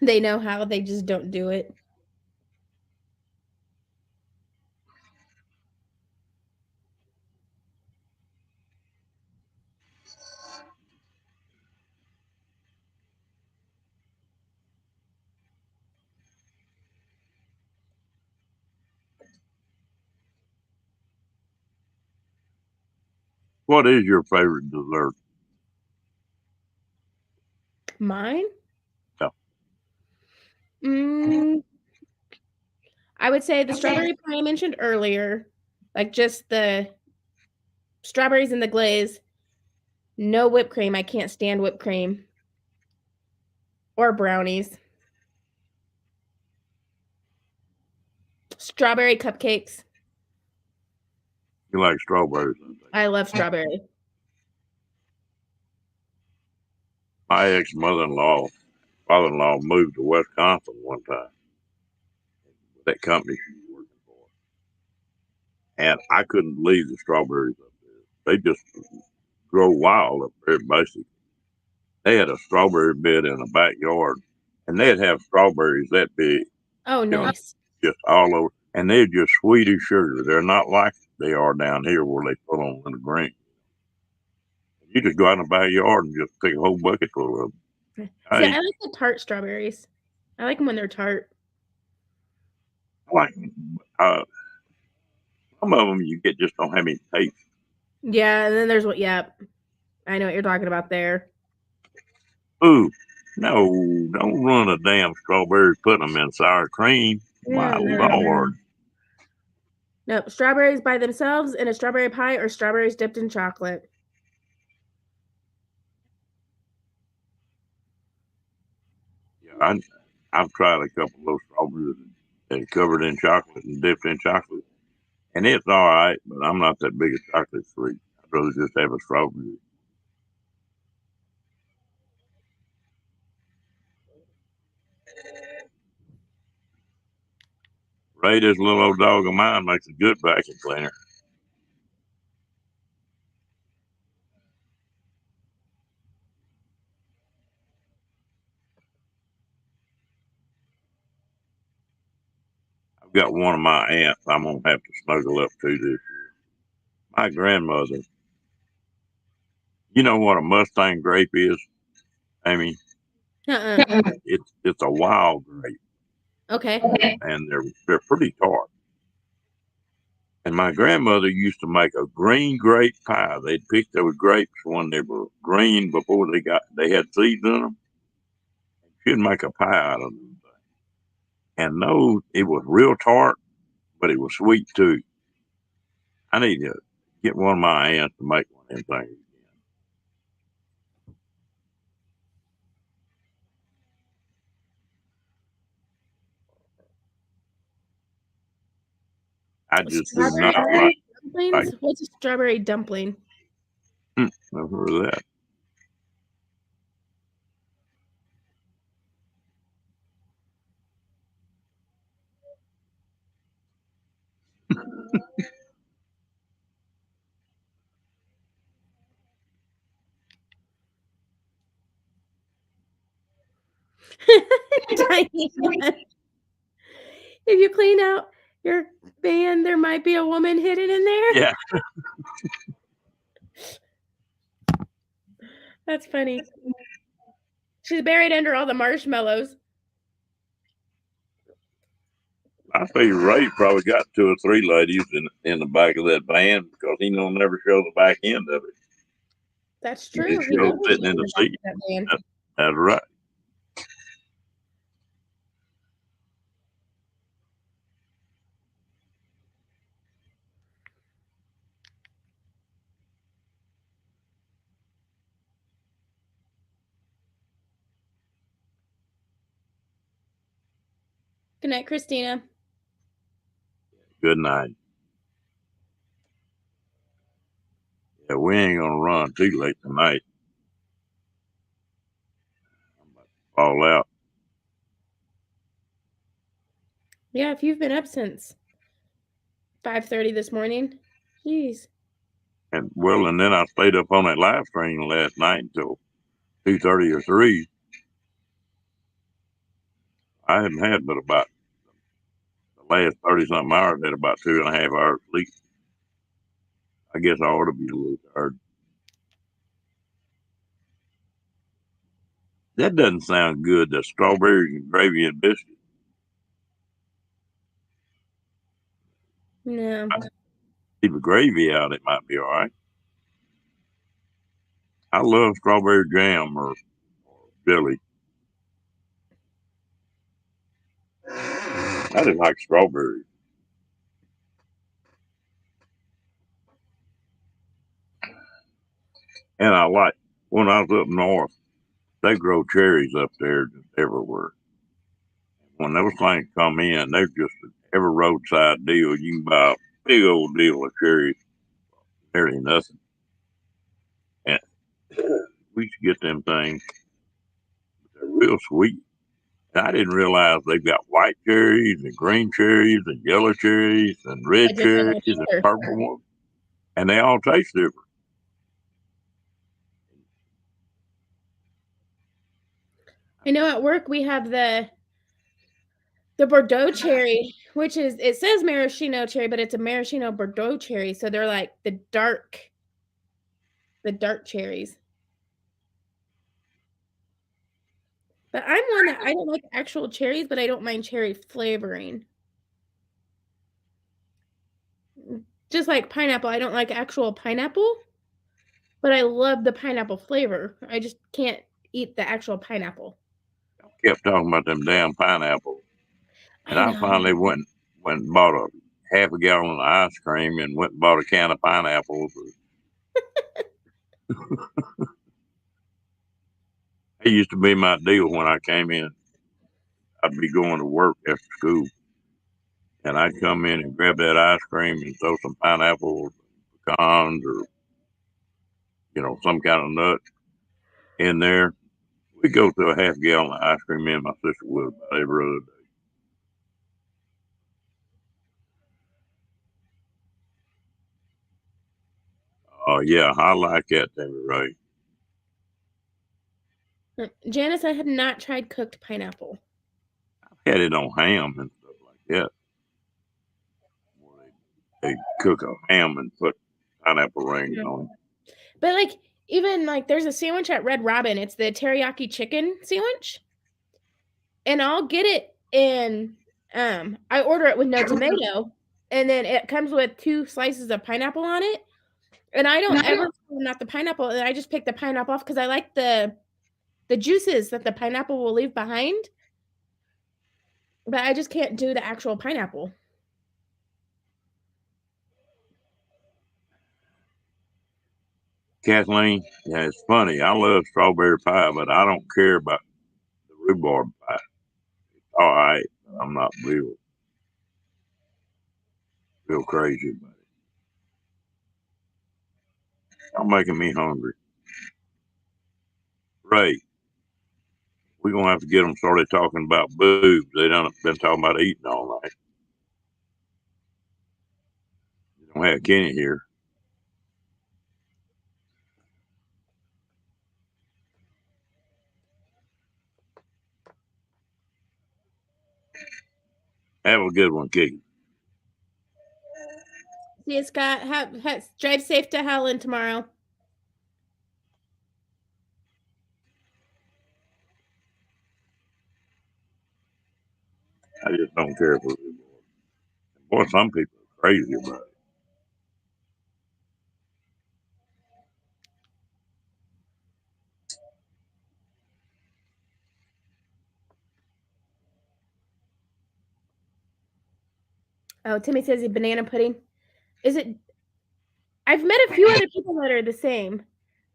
They know how, they just don't do it. What is your favorite dessert? Mine? Yeah. I would say the strawberry pie I mentioned earlier, like just the strawberries in the glaze. No whipped cream. I can't stand whipped cream or brownies. Strawberry cupcakes. You like strawberries? I love strawberry. My ex-mother-in-law, father-in-law moved to Wisconsin one time. That company she was working for, and I couldn't believe the strawberries up there. They just grow wild up there, basically. They had a strawberry bed in the backyard, and they'd have strawberries that big, Oh, you know, nice. just all over. And they're just sweet as sugar. They're not like they are down here where they put on the green. You just go out in the backyard and just pick a whole bucket full of them. See, I I like the tart strawberries. I like them when they're tart. like uh, some of them you get just don't have any taste. Yeah, and then there's what, yeah, I know what you're talking about there. Ooh, no, don't run a damn strawberry putting them in sour cream. My Yeah, Lord. nope, strawberries by themselves in a strawberry pie or strawberries dipped in chocolate. Yeah, I've tried a couple of those strawberries and covered in chocolate and dipped in chocolate, and it's all right. But I'm not that big a chocolate freak. I'd rather just have a strawberry. Ray, this little old dog of mine makes a good vacuum cleaner. I've got one of my aunts I'm gonna have to snuggle up to this year. My grandmother. You know what a Mustang grape is, Amy? Uh-uh. It's a wild grape, Okay. and they're pretty tart. And my grandmother used to make a green grape pie. They'd pick those grapes when they were green before they had seeds in them. She'd make a pie out of them. And no, it was real tart, but it was sweet too. I need to get one of my aunts to make one of them things again. I just do Strawberry not like. dumplings? What's a strawberry dumpling? Never heard of that. Diane, if you clean out your band, there might be a woman hidden in there. Yeah, That's funny. She's buried under all the marshmallows. I figure Ray probably got two or three ladies in the back of that van because he don't never show the back end of it. That's He true. just He shows never sitting shows in the the back seat. of that van. That's right. Good night, Christina. Good night. Yeah, we ain't gonna run too late tonight. I'm about to fall out. Yeah, if you've been up since 5:30 this morning, jeez. And then I stayed up on that live stream last night until 2:30 or 3. I hadn't had but about the last 30-something hours, had about 2.5 hours sleep. I guess I ought to be a little tired. That doesn't sound good, the strawberries and gravy and biscuits. No. Keep the gravy out, it might be all right. I love strawberry jam or jelly. I didn't like strawberries. And I like, when I was up north, they grow cherries up there just everywhere. When those things come in, they're just every roadside deal. You can buy a big old deal of cherries, nearly nothing. And we should get them things. They're real sweet. And I didn't realize they've got white cherries and green cherries and yellow cherries and red cherries and purple ones. And they all taste different. I know at work we have the Bordeaux cherry, which is, it says maraschino cherry, but it's a maraschino Bordeaux cherry. So they're like the dark cherries. But I'm one that I don't like actual cherries, but I don't mind cherry flavoring. Just like pineapple, I don't like actual pineapple, but I love the pineapple flavor. I just can't eat the actual pineapple. I kept talking about them damn pineapples. And I know. finally went and bought a half a gallon of ice cream and went and bought a can of pineapples. It used to be my deal when I came in. I'd be going to work after school, and I'd come in and grab that ice cream and throw some pineapples, pecans, or some kind of nut in there. We'd go through a half gallon of ice cream, me and my sister would, about every other day. Oh yeah, I like that, Tammy Ray. Janice, I have not tried cooked pineapple. I've had it on ham and stuff like that. They cook a ham and put pineapple rings on it. But like, even like, there's a sandwich at Red Robin. It's the teriyaki chicken sandwich, and I'll get it in. I order it with no tomato, and then it comes with 2 slices of pineapple on it. And I don't ever not the pineapple. And I just pick the pineapple off because I like the juices that the pineapple will leave behind. But I just can't do the actual pineapple. Kathleen, yeah, it's funny. I love strawberry pie, but I don't care about the rhubarb pie. It's all right. I'm not real crazy about it. Y'all making me hungry. Ray, we're going to have to get them started talking about boobs. They done been talking about eating all night. You don't have Kenny here. Have a good one, Kiki. See you, Scott. Drive safe to Helen tomorrow. I just don't care for rhubarb. Boy, some people are crazy about it. Oh, Timmy says the banana pudding. Is it? I've met a few other people that are the same,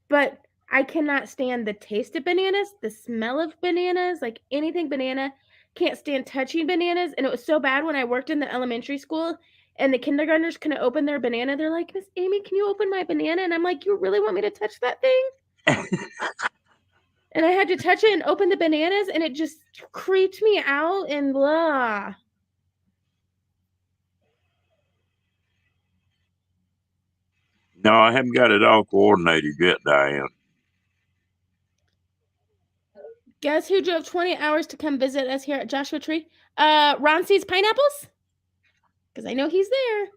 but I cannot stand the taste of bananas, the smell of bananas, like anything banana. can't stand touching bananas, and it was so bad when I worked in the elementary school and the kindergartners couldn't open their banana. They're like, "Miss Amy, can you open my banana?" And I'm like, "You really want me to touch that thing?" And I had to touch it and open the bananas, and it just creeped me out and blah. No, I haven't got it all coordinated yet, Diane. Guess who drove 20 hours to come visit us here at Joshua Tree? Ron C's Pineapples? Because I know he's there.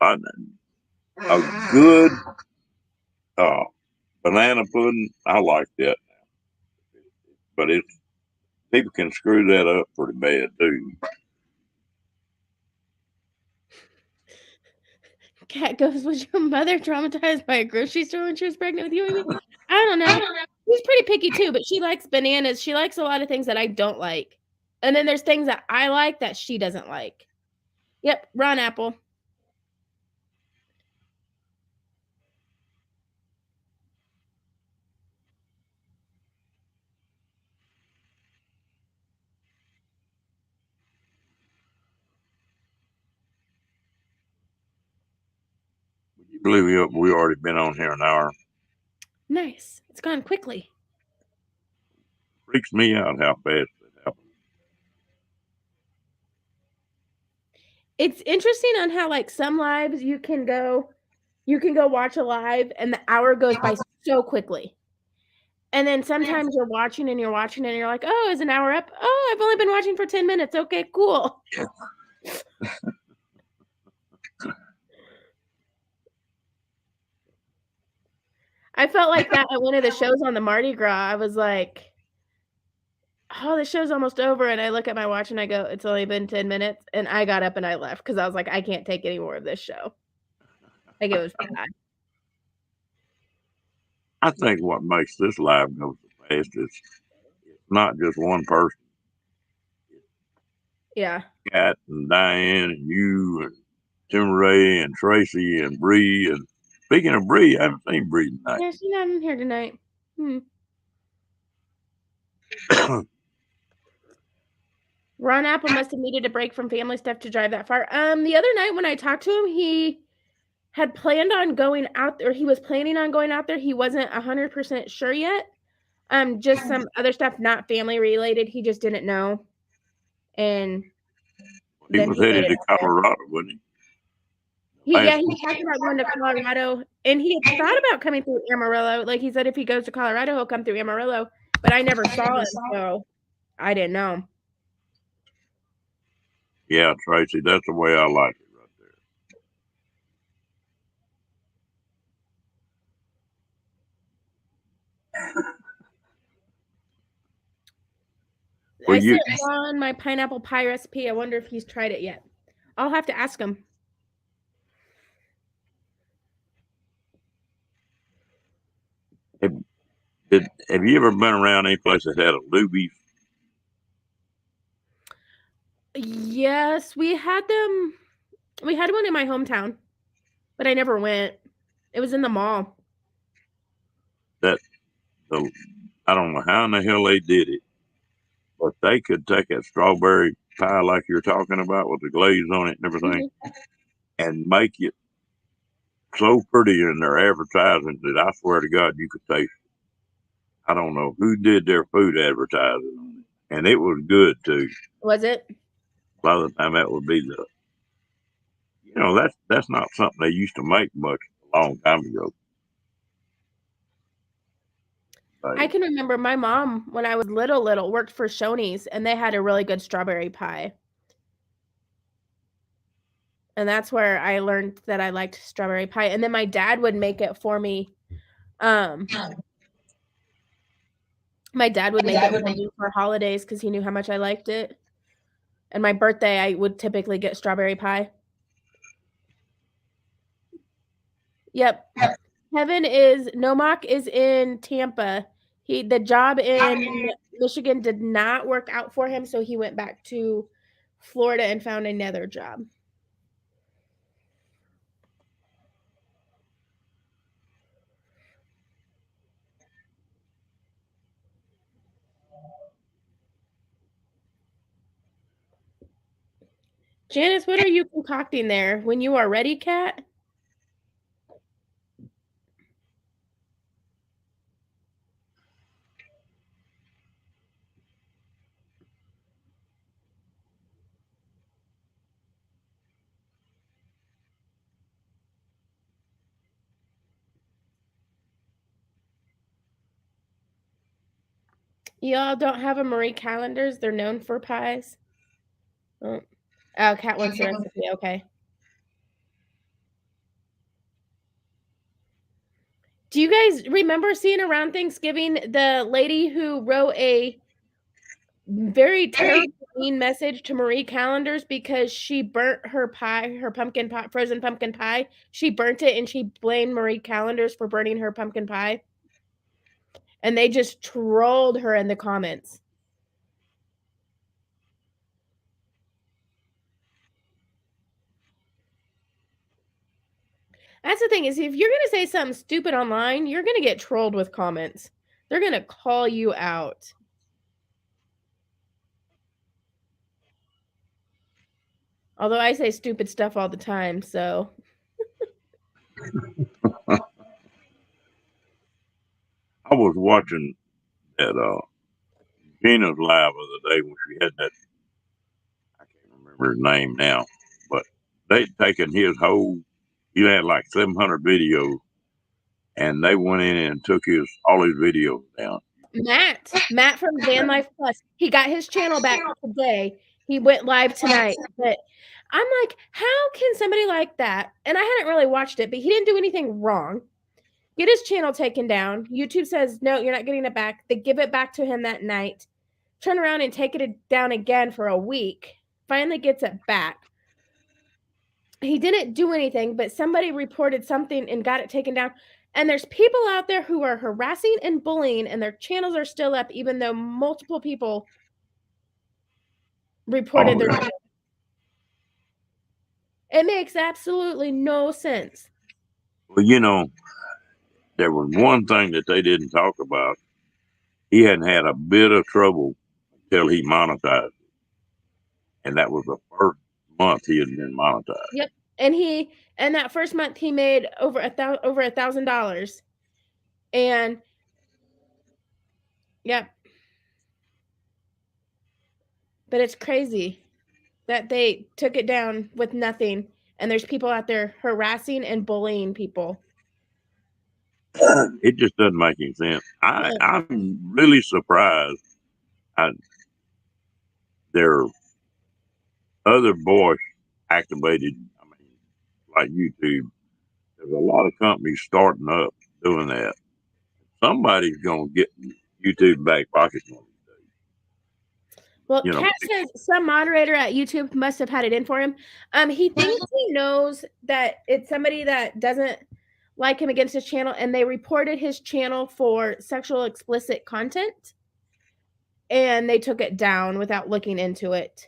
A good banana pudding, I like that. But people can screw that up pretty bad too. Cat goes, was your mother traumatized by a grocery store when she was pregnant with you, Amy? I don't know. She's pretty picky too, but she likes bananas. She likes a lot of things that I don't like. And then there's things that I like that she doesn't like. Yep, Ron Apple. You believe we already been on here an hour. Nice. It's gone quickly. Freaks me out how fast it happens. It's interesting on how like some lives you can go watch a live and the hour goes by so quickly. And then sometimes you're watching and you're like, oh, is an hour up? Oh, I've only been watching for 10 minutes. Okay, cool. Yeah. I felt like that at one of the shows on the Mardi Gras. I was like, oh, the show's almost over. And I look at my watch and I go, it's only been 10 minutes. And I got up and I left because I was like, I can't take any more of this show. Like it was bad. I think what makes this live go so fast is it's not just one person. Yeah. Kat and Diane and you and Tim Ray and Tracy and Bree. And speaking of Bree, I haven't seen Bree tonight. Yeah, she's not in here tonight. Ron Apple must have needed a break from family stuff to drive that far. The other night when I talked to him, he had planned on going out there. He was planning on going out there. He wasn't 100% sure yet. Just some other stuff, not family related. He just didn't know. And he was headed to Colorado, wasn't he? He talked about going to Colorado, and he had thought about coming through Amarillo. Like he said, if he goes to Colorado, he'll come through Amarillo. But I never saw it, so I didn't know. Yeah, Tracy, that's the way I like it right there. Well, I sent Ron my pineapple pie recipe. I wonder if he's tried it yet. I'll have to ask him. Have you ever been around any place that had a Luby's? Yes, we had them. We had one in my hometown, but I never went. It was in the mall. I don't know how in the hell they did it, but they could take a strawberry pie like you're talking about with the glaze on it and everything, and make it so pretty in their advertising that I swear to God you could taste it. I don't know who did their food advertising on it, and it was good too. Was it? By the time that would be that's not something they used to make much a long time ago. I can remember my mom when I was little worked for Shoney's, and they had a really good strawberry pie. And that's where I learned that I liked strawberry pie. And then my dad would make it for me. My dad would make it for me for holidays because he knew how much I liked it. And my birthday, I would typically get strawberry pie. Yep. Nomak is in Tampa. The job in Michigan did not work out for him, so he went back to Florida and found another job. Janice, what are you concocting there? When you are ready, Kat? Y'all don't have a Marie Callender's. They're known for pies. Oh, Kat wants the recipe. Okay. Do you guys remember seeing around Thanksgiving the lady who wrote a very terrible mean message to Marie Callender's because she burnt her pie, her pumpkin pie, frozen pumpkin pie? She burnt it and she blamed Marie Callender's for burning her pumpkin pie. And they just trolled her in the comments. That's the thing is if you're going to say something stupid online, you're going to get trolled with comments. They're going to call you out. Although I say stupid stuff all the time, so. I was watching that Gina's live the other day when she had that. I can't remember his name now, but they'd taken his whole. He had like 700 videos, and they went in and took all his videos down. Matt from Van Life Plus, he got his channel back today. He went live tonight, but I'm like, how can somebody like that? And I hadn't really watched it, but he didn't do anything wrong. Get his channel taken down. YouTube says, no, you're not getting it back. They give it back to him that night. Turn around and take it down again for a week. Finally gets it back. He didn't do anything, but somebody reported something and got it taken down. And there's people out there who are harassing and bullying, and their channels are still up, even though multiple people reported their channel. It makes absolutely no sense. Well, you know, there was one thing that they didn't talk about. He hadn't had a bit of trouble until he monetized, and that was the first month he had been monetized. Yep, and that first month he made over $1,000, and yep. But it's crazy that they took it down with nothing, and there's people out there harassing and bullying people. It just doesn't make any sense. I'm really surprised. Their other voice activated. I mean, like YouTube. There's a lot of companies starting up doing that. Somebody's gonna get YouTube back pocket money. Well, Kat says some moderator at YouTube must have had it in for him. He thinks he knows that it's somebody that doesn't like him against his channel, and they reported his channel for sexual explicit content, and they took it down without looking into it.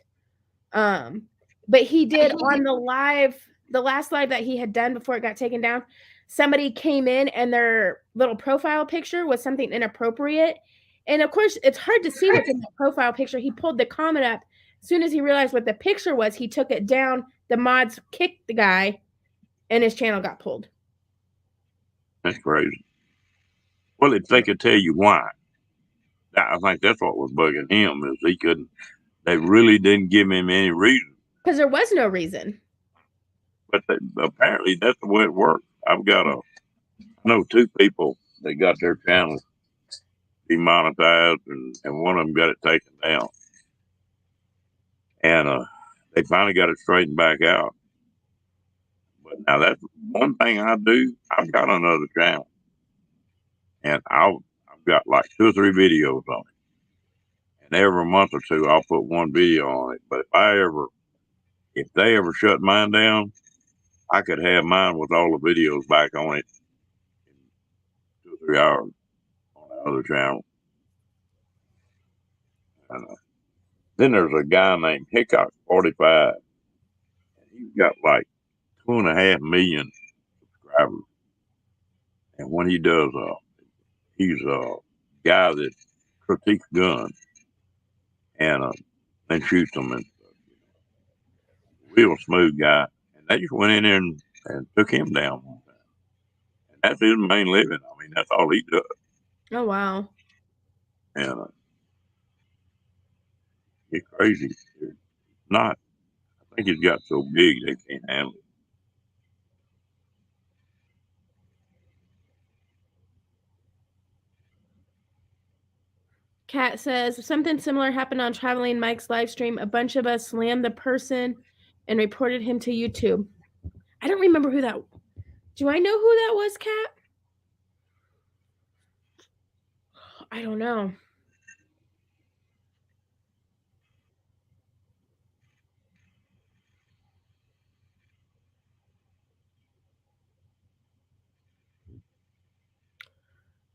But he did on the last live that he had done before it got taken down. Somebody came in and their little profile picture was something inappropriate. And of course, it's hard to see what's in the profile picture. He pulled the comment up. As soon as he realized what the picture was, he took it down. The mods kicked the guy, and his channel got pulled. That's crazy. Well, if they could tell you why, I think that's what was bugging him is he couldn't. They really didn't give him any reason. Because there was no reason. But apparently that's the way it works. I know two people that got their channel demonetized, and one of them got it taken down. And they finally got it straightened back out. But now that's one thing I do. I've got another channel, and I've got like 2 or 3 videos on it. And every month or two, I'll put one video on it. But if they ever shut mine down, I could have mine with all the videos back on it in 2 or 3 hours on the other channel. And then there's a guy named Hickok45, and he's got like 2.5 million subscribers. And when he does, he's a guy that critiques guns and shoots them and stuff. real smooth guy, and they just went in there and took him down one time. And that's his main living. I mean, that's all he does. Oh, wow. And it's crazy. It's not. I think it's got so big they can't handle it. Kat says something similar happened on Traveling Mike's live stream. A bunch of us slammed the person and reported him to YouTube. I don't remember who that. Do I know who that was, Kat? I don't know.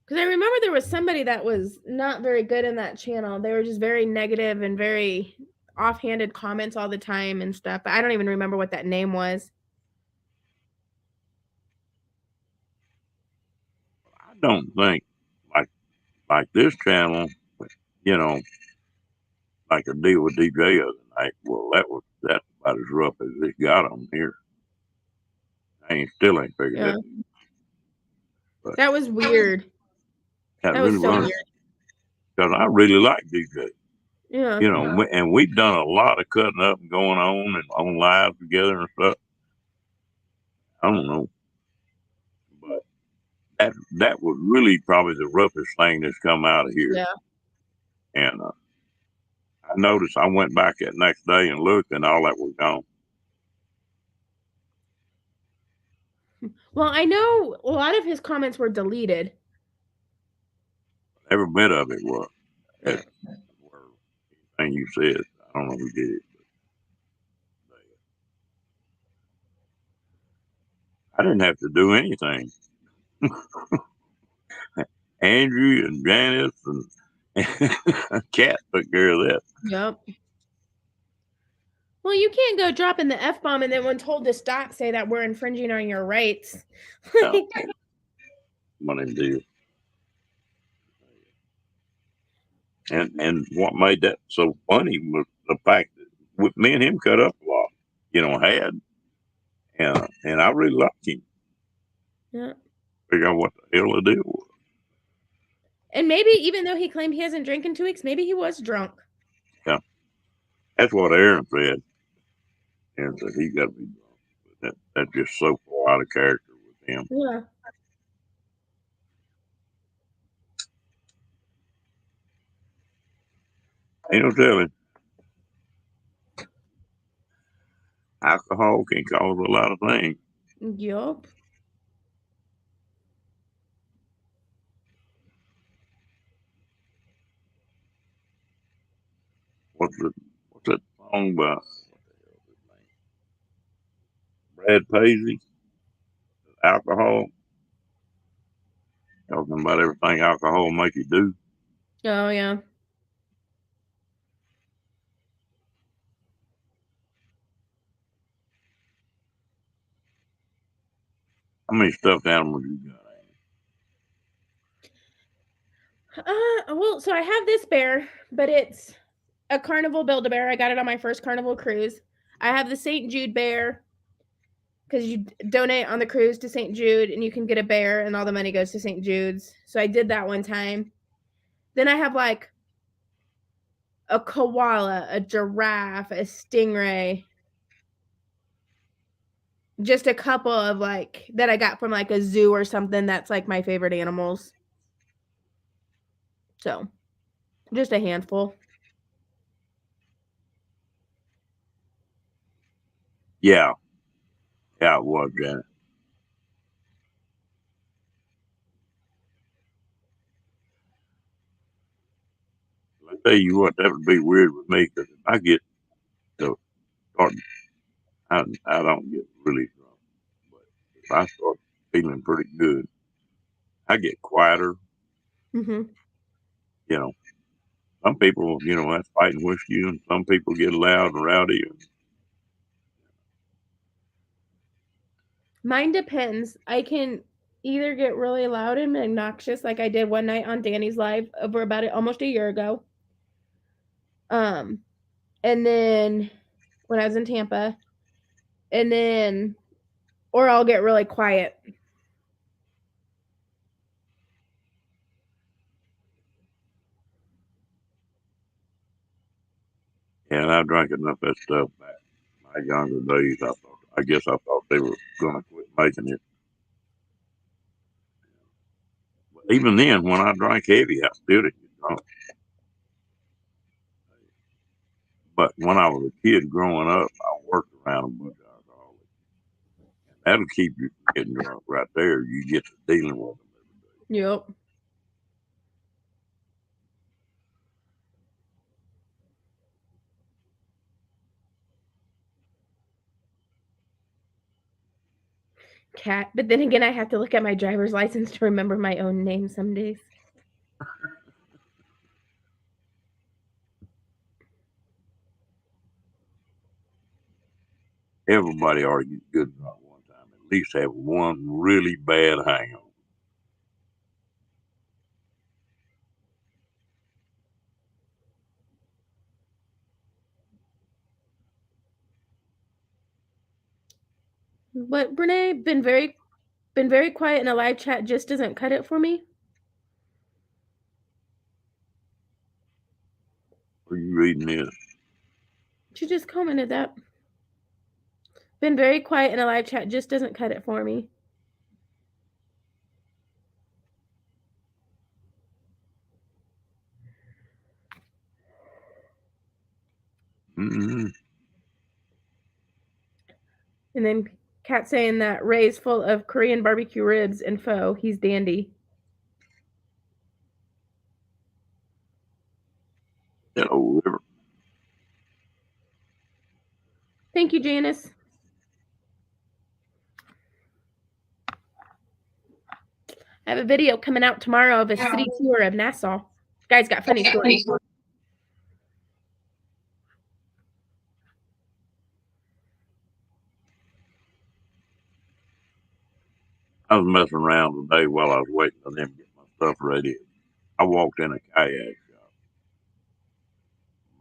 Because I remember there was somebody that was not very good in that channel. They were just very negative and very offhanded comments all the time and stuff. But I don't even remember what that name was. I don't think like this channel, you know, like a deal with DJ the other night. Well, that's about as rough as it got on here. I still ain't figured Yeah. it. But That was weird. that was really so was, weird. because I really like DJ. Yeah. You know, and we've done a lot of cutting up and going on and on live together and stuff. I don't know, but that was really probably the roughest thing that's come out of here. Yeah. And I noticed I went back that next day and looked, and all that was gone. Well, I know a lot of his comments were deleted. Every bit of it was. Anything you said, I don't know who did it. I didn't have to do anything. Andrew and Janice and Kat took care of that. Yep. Well, you can't go dropping the F-bomb and then when told to stop, say that we're infringing on your rights. No. One of them deals. And what made that so funny was the fact that with me and him cut up a lot, and I really liked him. Yeah. Figure out what the hell the deal was. And maybe even though he claimed he hasn't drank in 2 weeks, maybe he was drunk. Yeah. That's what Aaron said. Aaron said he got to be drunk. That's just so far out of character with him. Yeah. Ain't no telling. Alcohol can cause a lot of things. Yup. What's that song by Brad Paisley? Alcohol. Talking about everything alcohol make you do. Oh, yeah. How many stuffed animals you got? Well, so I have this bear, but it's a Carnival Build-A-Bear. I got it on my first Carnival cruise. I have the St. Jude bear because you donate on the cruise to St. Jude and you can get a bear and all the money goes to St. Jude's. So I did that one time. Then I have like a koala, a giraffe, a stingray. Just a couple of like that I got from like a zoo or something that's like my favorite animals. So just a handful. Yeah. Yeah, it was, Janet. I tell you what, that would be weird with me because if I get to start, I don't get really drunk. But if I start feeling pretty good, I get quieter. Mm-hmm. You know, some people, that's fighting whiskey, and some people get loud and rowdy. Mine depends. I can either get really loud and obnoxious like I did one night on Danny's live over about almost a year ago. And then when I was in Tampa, and then, or I'll get really quiet. And I drank enough of that stuff back in my younger days. I guess I thought they were going to quit making it. But even then, when I drank heavy, I still didn't get drunk. But when I was a kid growing up, I worked around a bunch of alcoholics. That'll keep you from getting drunk right there. You get to dealing with them every day. Yep. Cat. But then again, I have to look at my driver's license to remember my own name some days. Everybody ought to get good drunk one time. At least have one really bad hangover. But Brene, been very quiet in a live chat just doesn't cut it for me. Are you reading this? She just commented that. Been very quiet in a live chat just doesn't cut it for me. Mm-hmm. And then Kat saying that Ray's full of Korean barbecue ribs and pho. He's dandy. Hello, River. Thank you, Janice. I have a video coming out tomorrow of a city tour of Nassau. Guys got funny stories. I was messing around today while I was waiting for them to get my stuff ready. I walked in a kayak shop.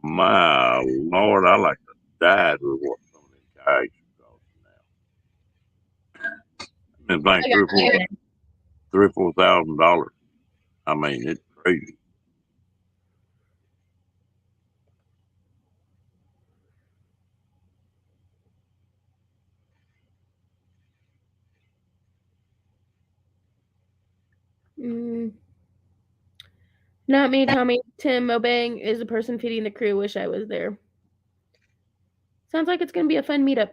My Lord, I like to die to what some of these kayaks are costing now. It's like $3,000 or $4,000. I mean, it's crazy. Not me, Tommy. Tim Mobang is the person feeding the crew. Wish I was there. Sounds like it's going to be a fun meetup.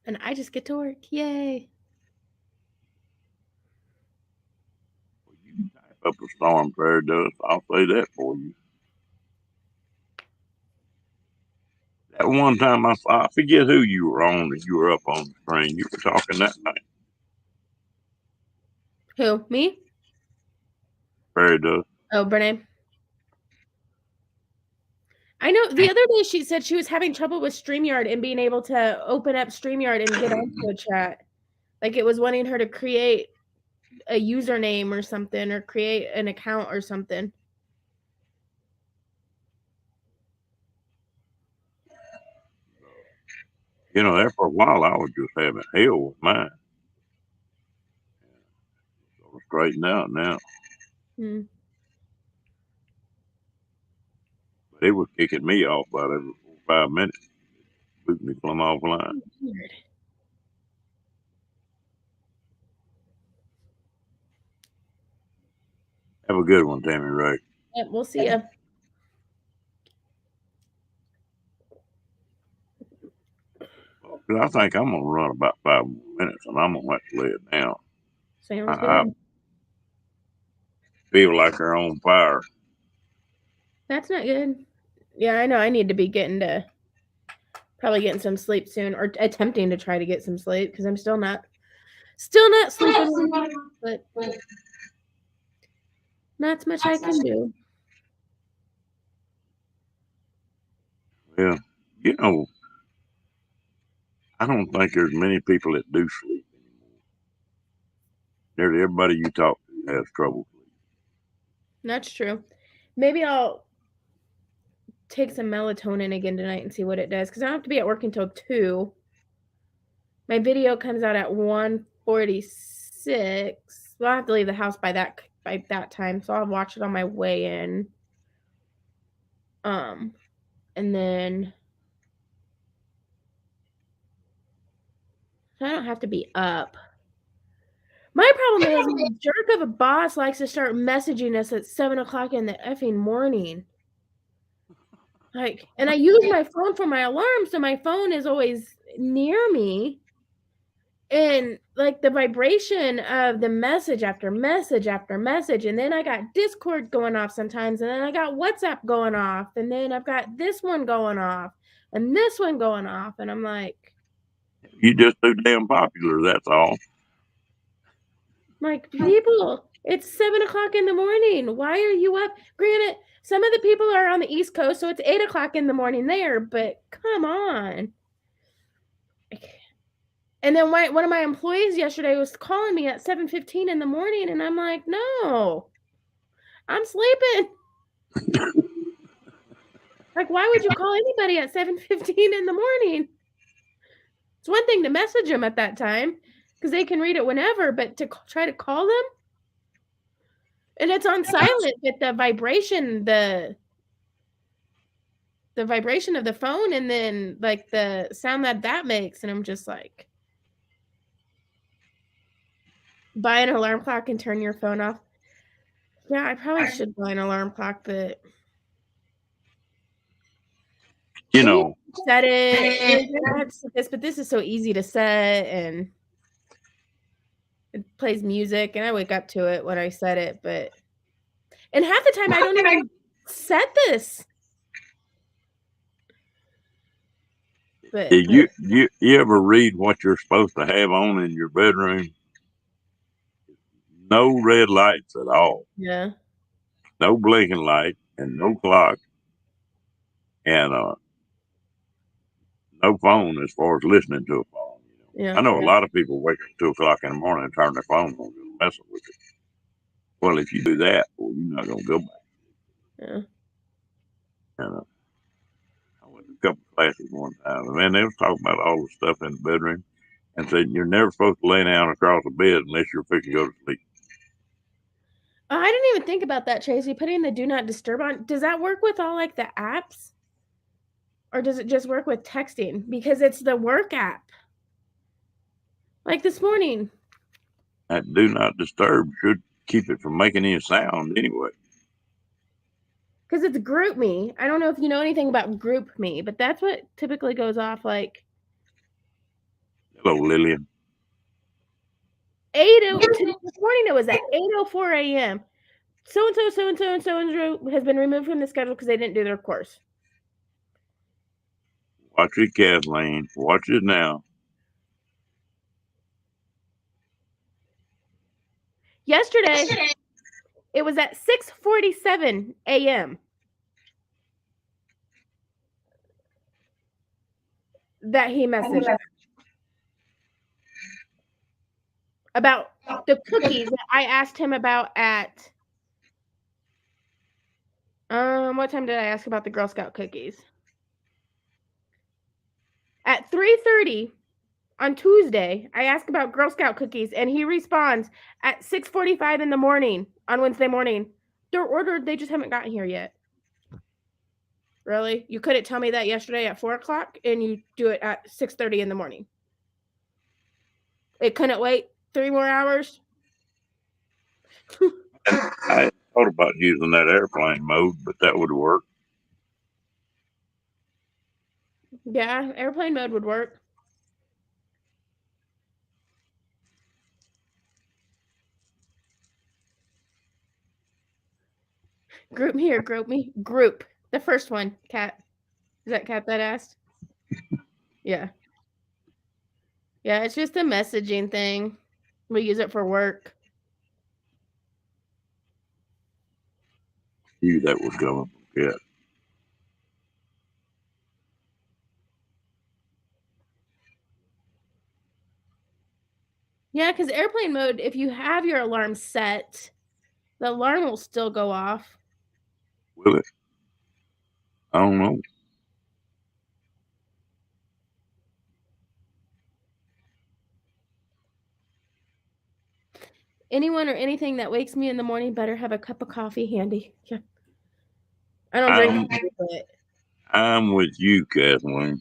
And I just get to work. Yay. Well, you type up a storm prayer, does. I'll say that for you. That one time I forget who you were on, and you were up on the screen. You were talking that night. Who? Me? Prayer does. Oh, Brene. I know the other day she said she was having trouble with StreamYard and being able to open up StreamYard and get onto a chat. Like it was wanting her to create a username or something or create an account or something. You know, there for a while I was just having hell with mine. So we're straightened out now. Hmm. But it was kicking me off about every 4 or 5 minutes. Booting me plumb offline. Weird. Have a good one, Tammy Ray. Yep, we'll see ya. Well, I think I'm going to run about 5 more minutes and I'm going to have to lay it down. Sounds I good. feel like they're on fire. That's not good. Yeah, I know. I need to be probably getting some sleep soon, or attempting to try to get some sleep because I'm still not sleeping. But not much I can do. Yeah, you know, I don't think there's many people that do sleep anymore. Nearly everybody you talk to has trouble sleeping. That's true. Maybe I'll take some melatonin again tonight and see what it does because I don't have to be at work until 2. My video comes out at 1:46. Well, I have to leave the house by that time, so I'll watch it on my way in. And then I don't have to be up. My problem is my jerk of a boss likes to start messaging us at 7:00 in the effing morning. Like, and I use my phone for my alarm, so my phone is always near me. And like the vibration of the message after message after message, and then I got Discord going off sometimes, and then I got WhatsApp going off, and then I've got this one going off, and this one going off, and I'm like, You just too damn popular, that's all. people, it's 7:00 in the morning. Why are you up? Granted, some of the people are on the East Coast, so it's 8:00 in the morning there, but come on. And then one of my employees yesterday was calling me at 7:15 in the morning, and I'm like, no, I'm sleeping. Like, why would you call anybody at 7:15 in the morning? It's one thing to message them at that time because they can read it whenever, but to try to call them, and it's on silent, but the vibration of the phone, and then like the sound that makes, and I'm just like, buy an alarm clock and turn your phone off. Yeah, I probably should buy an alarm clock, but You and you know, set it. I had to set this, but this is so easy to set, and it plays music, and I wake up to it when I set it. But and half the time I don't even set this. But did you ever read what you're supposed to have on in your bedroom? No red lights at all, yeah, no blinking light, and no clock, and no phone as far as listening to a phone. yeah, I know a lot of people wake up 2 o'clock in the morning and turn their phone on and messing with it. Well, if you do that, well, you're not gonna go back. yeah. And I went to a couple classes one time, and man, they was talking about all the stuff in the bedroom, and said you're never supposed to lay down across the bed unless you're fixing to go to sleep. Oh, I didn't even think about that, Tracy. Putting the do not disturb on. Does that work with all like the apps? Or does it just work with texting? Because it's the work app. Like this morning. That do not disturb should keep it from making any sound anyway. Because it's GroupMe. I don't know if you know anything about GroupMe, but that's what typically goes off like Hello, Lillian. 8:02 this morning. It was at 8:04 a.m. So and so, so and so, and so and so has been removed from the schedule because they didn't do their course. Watch it, Kathleen. Watch it now. Yesterday, it was at 6:47 a.m. that he messaged about the cookies that I asked him about at what time did I ask about the Girl Scout cookies? At 3:30 on Tuesday, I asked about Girl Scout cookies, and he responds at 6:45 in the morning on Wednesday morning. They're ordered, they just haven't gotten here yet. Really? You couldn't tell me that yesterday at 4:00 and you do it at 6:30 in the morning? It couldn't wait 3 more hours? I thought about using that airplane mode, but that would work. Yeah, airplane mode would work. Group me or group me? Group. The first one, Cat. Is that Cat that asked? Yeah. Yeah, it's just a messaging thing. We use it for work. Knew that was coming from Cat. Yeah, because airplane mode, if you have your alarm set, The alarm will still go off. Will it? I don't know. Anyone or anything that wakes me in the morning better have a cup of coffee handy. Yeah. I don't drink coffee, but I'm with you, Kathleen.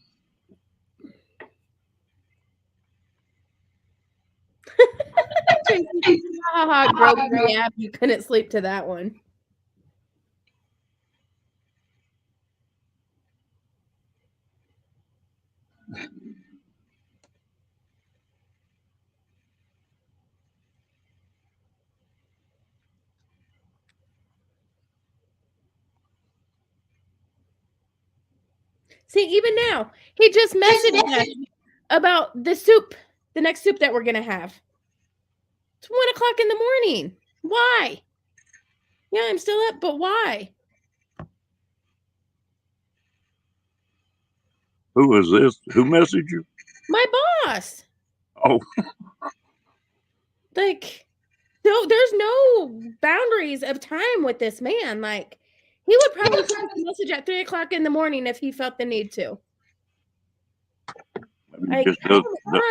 Tracy, ha ha ha, grocery app. You couldn't sleep to that one. See, even now, he just messaged us about the soup, the next soup that we're gonna have. It's 1 o'clock in the morning. Why? Yeah, I'm still up, but why? Who is this? Who messaged you? My boss. Oh, Like, no, there's no boundaries of time with this man. Like, he would probably send us a message at 3 o'clock in the morning if he felt the need to. maybe Like, just come does.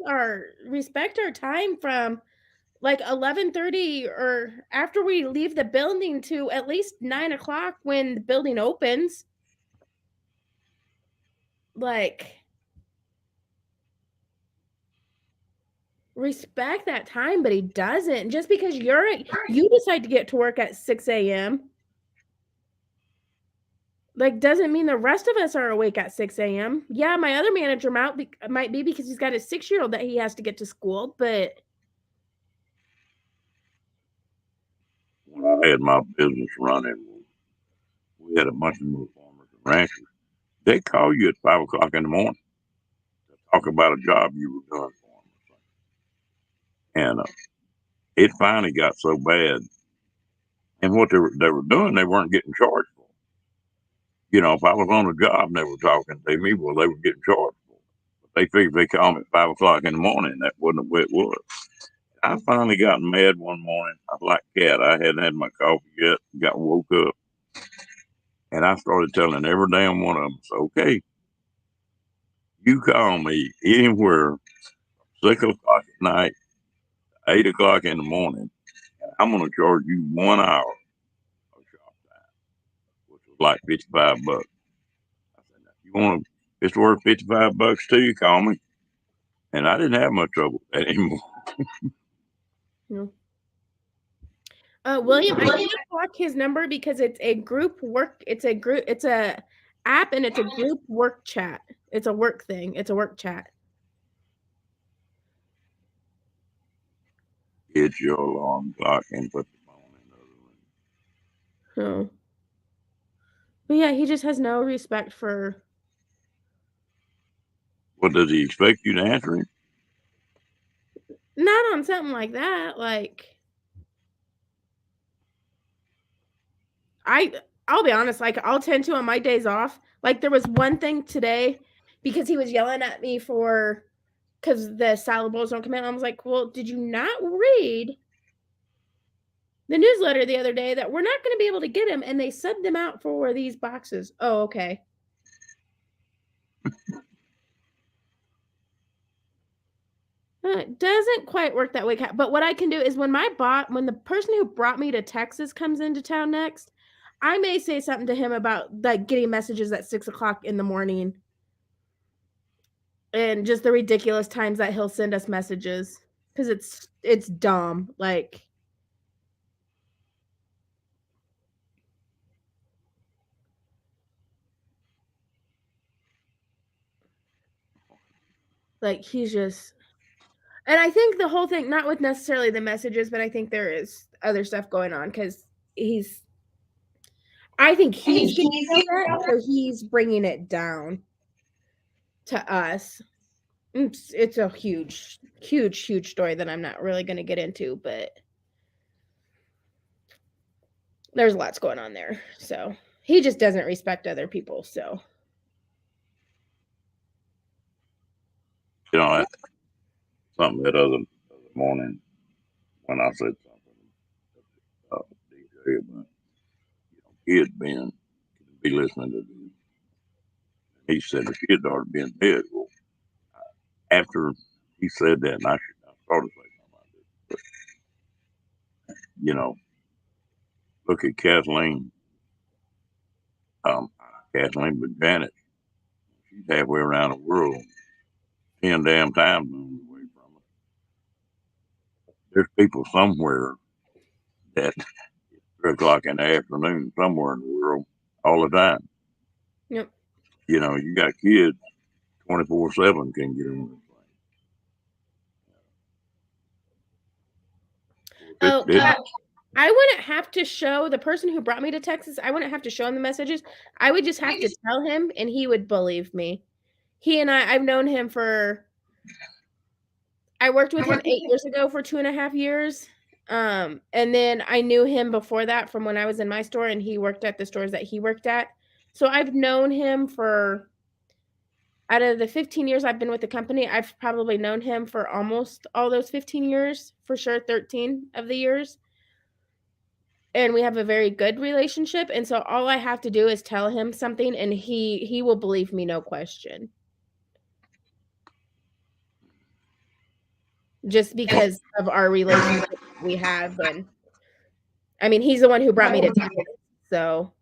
on, respect our time from like 11:30 or after we leave the building to at least 9 o'clock when the building opens. Like, respect that time, but he doesn't. Just because you decide to get to work at 6 a.m. like doesn't mean the rest of us are awake at 6 a.m. Yeah, my other manager might be because he's got a 6-year-old that he has to get to school, but When I had my business running, we had a bunch of little farmers and ranchers. They call you at 5 o'clock in the morning to talk about a job you were doing for them. And it finally got so bad. And what they were doing, they weren't getting charged for. You know, if I was on a job and they were talking to me, well, they were getting charged for. But they figured if they called me at 5 o'clock in the morning, that wasn't the way it was. I finally got mad one morning. I was like cat. I hadn't had my coffee yet. Got woke up, and I started telling every damn one of them, "So, okay, you call me anywhere 6 o'clock at night, 8 o'clock in the morning, and I'm going to charge you 1 hour of shop time, which was like $55." I said, "Now, if you want to, it's worth $55 to you. Call me." And I didn't have much trouble with that anymore. no. William, I can't block his number because it's a group work. It's a app and it's a group work chat. It's a work thing. It's a work chat. Get your alarm clock and put the phone in the other room. So, but yeah, he just has no respect for. What does he expect you to answer him? Not on something like that. Like, I'll be honest, like I'll tend to on my days off. Like there was one thing today because he was yelling at me for because the salad bowls don't come out. I was like, well, did you not read the newsletter the other day that we're not going to be able to get them and they subbed them out for these boxes? Oh, okay. It doesn't quite work that way. But what I can do is when the person who brought me to Texas comes into town next, I may say something to him about like getting messages at 6 o'clock in the morning and just the ridiculous times that he'll send us messages because it's dumb. Like he's just, and I think the whole thing, not with necessarily the messages, but I think there is other stuff going on because he's I think he's getting upset, so he's bringing it down to us. It's a huge, huge, huge story that I'm not really going to get into, but there's lots going on there. So he just doesn't respect other people. So You know, that's something that other morning when I said something tell you about, kids be listening to this. He said the kids ought to be in bed. Well, after he said that, and I started saying something like this, but look at Kathleen, but Janet, she's halfway around the world, 10 damn time zones away from us. There's people somewhere that it's 3 o'clock in the afternoon somewhere in the world all the time. Yep. You got kids 24/7 can get on this thing. Oh, I wouldn't have to show the person who brought me to Texas. I wouldn't have to show him the messages. I would just have to tell him, and he would believe me. He and I've known him I worked with him 8 years ago for 2.5 years. And then I knew him before that from when I was in my store, and he worked at the stores that he worked at. So I've known him out of the 15 years I've been with the company, I've probably known him for almost all those 15 years, for sure 13 of the years. And we have a very good relationship. And so all I have to do is tell him something, and he will believe me, no question. Just because of our relationship we have. And I mean, he's the one who brought me to Texas, so.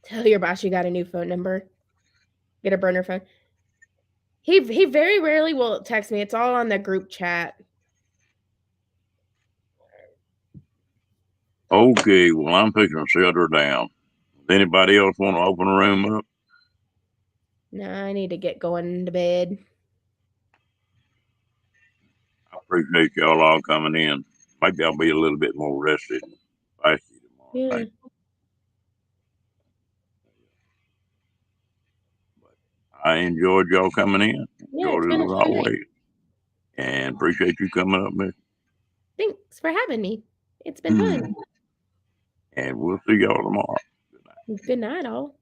Tell your boss you got a new phone number. Get a burner phone. He very rarely will text me. It's all on the group chat. Okay, well, I'm fixing to shut her down. Does anybody else want to open the room up? No, I need to get going to bed. I appreciate y'all all coming in. Maybe I'll be a little bit more rested and feisty tomorrow Yeah. night. But I enjoyed y'all coming in. Yeah, Enjoyed it's it been as a fun night. always. And appreciate you coming up, Miss. Thanks for having me. It's been fun. And we'll see y'all tomorrow. Good night, all.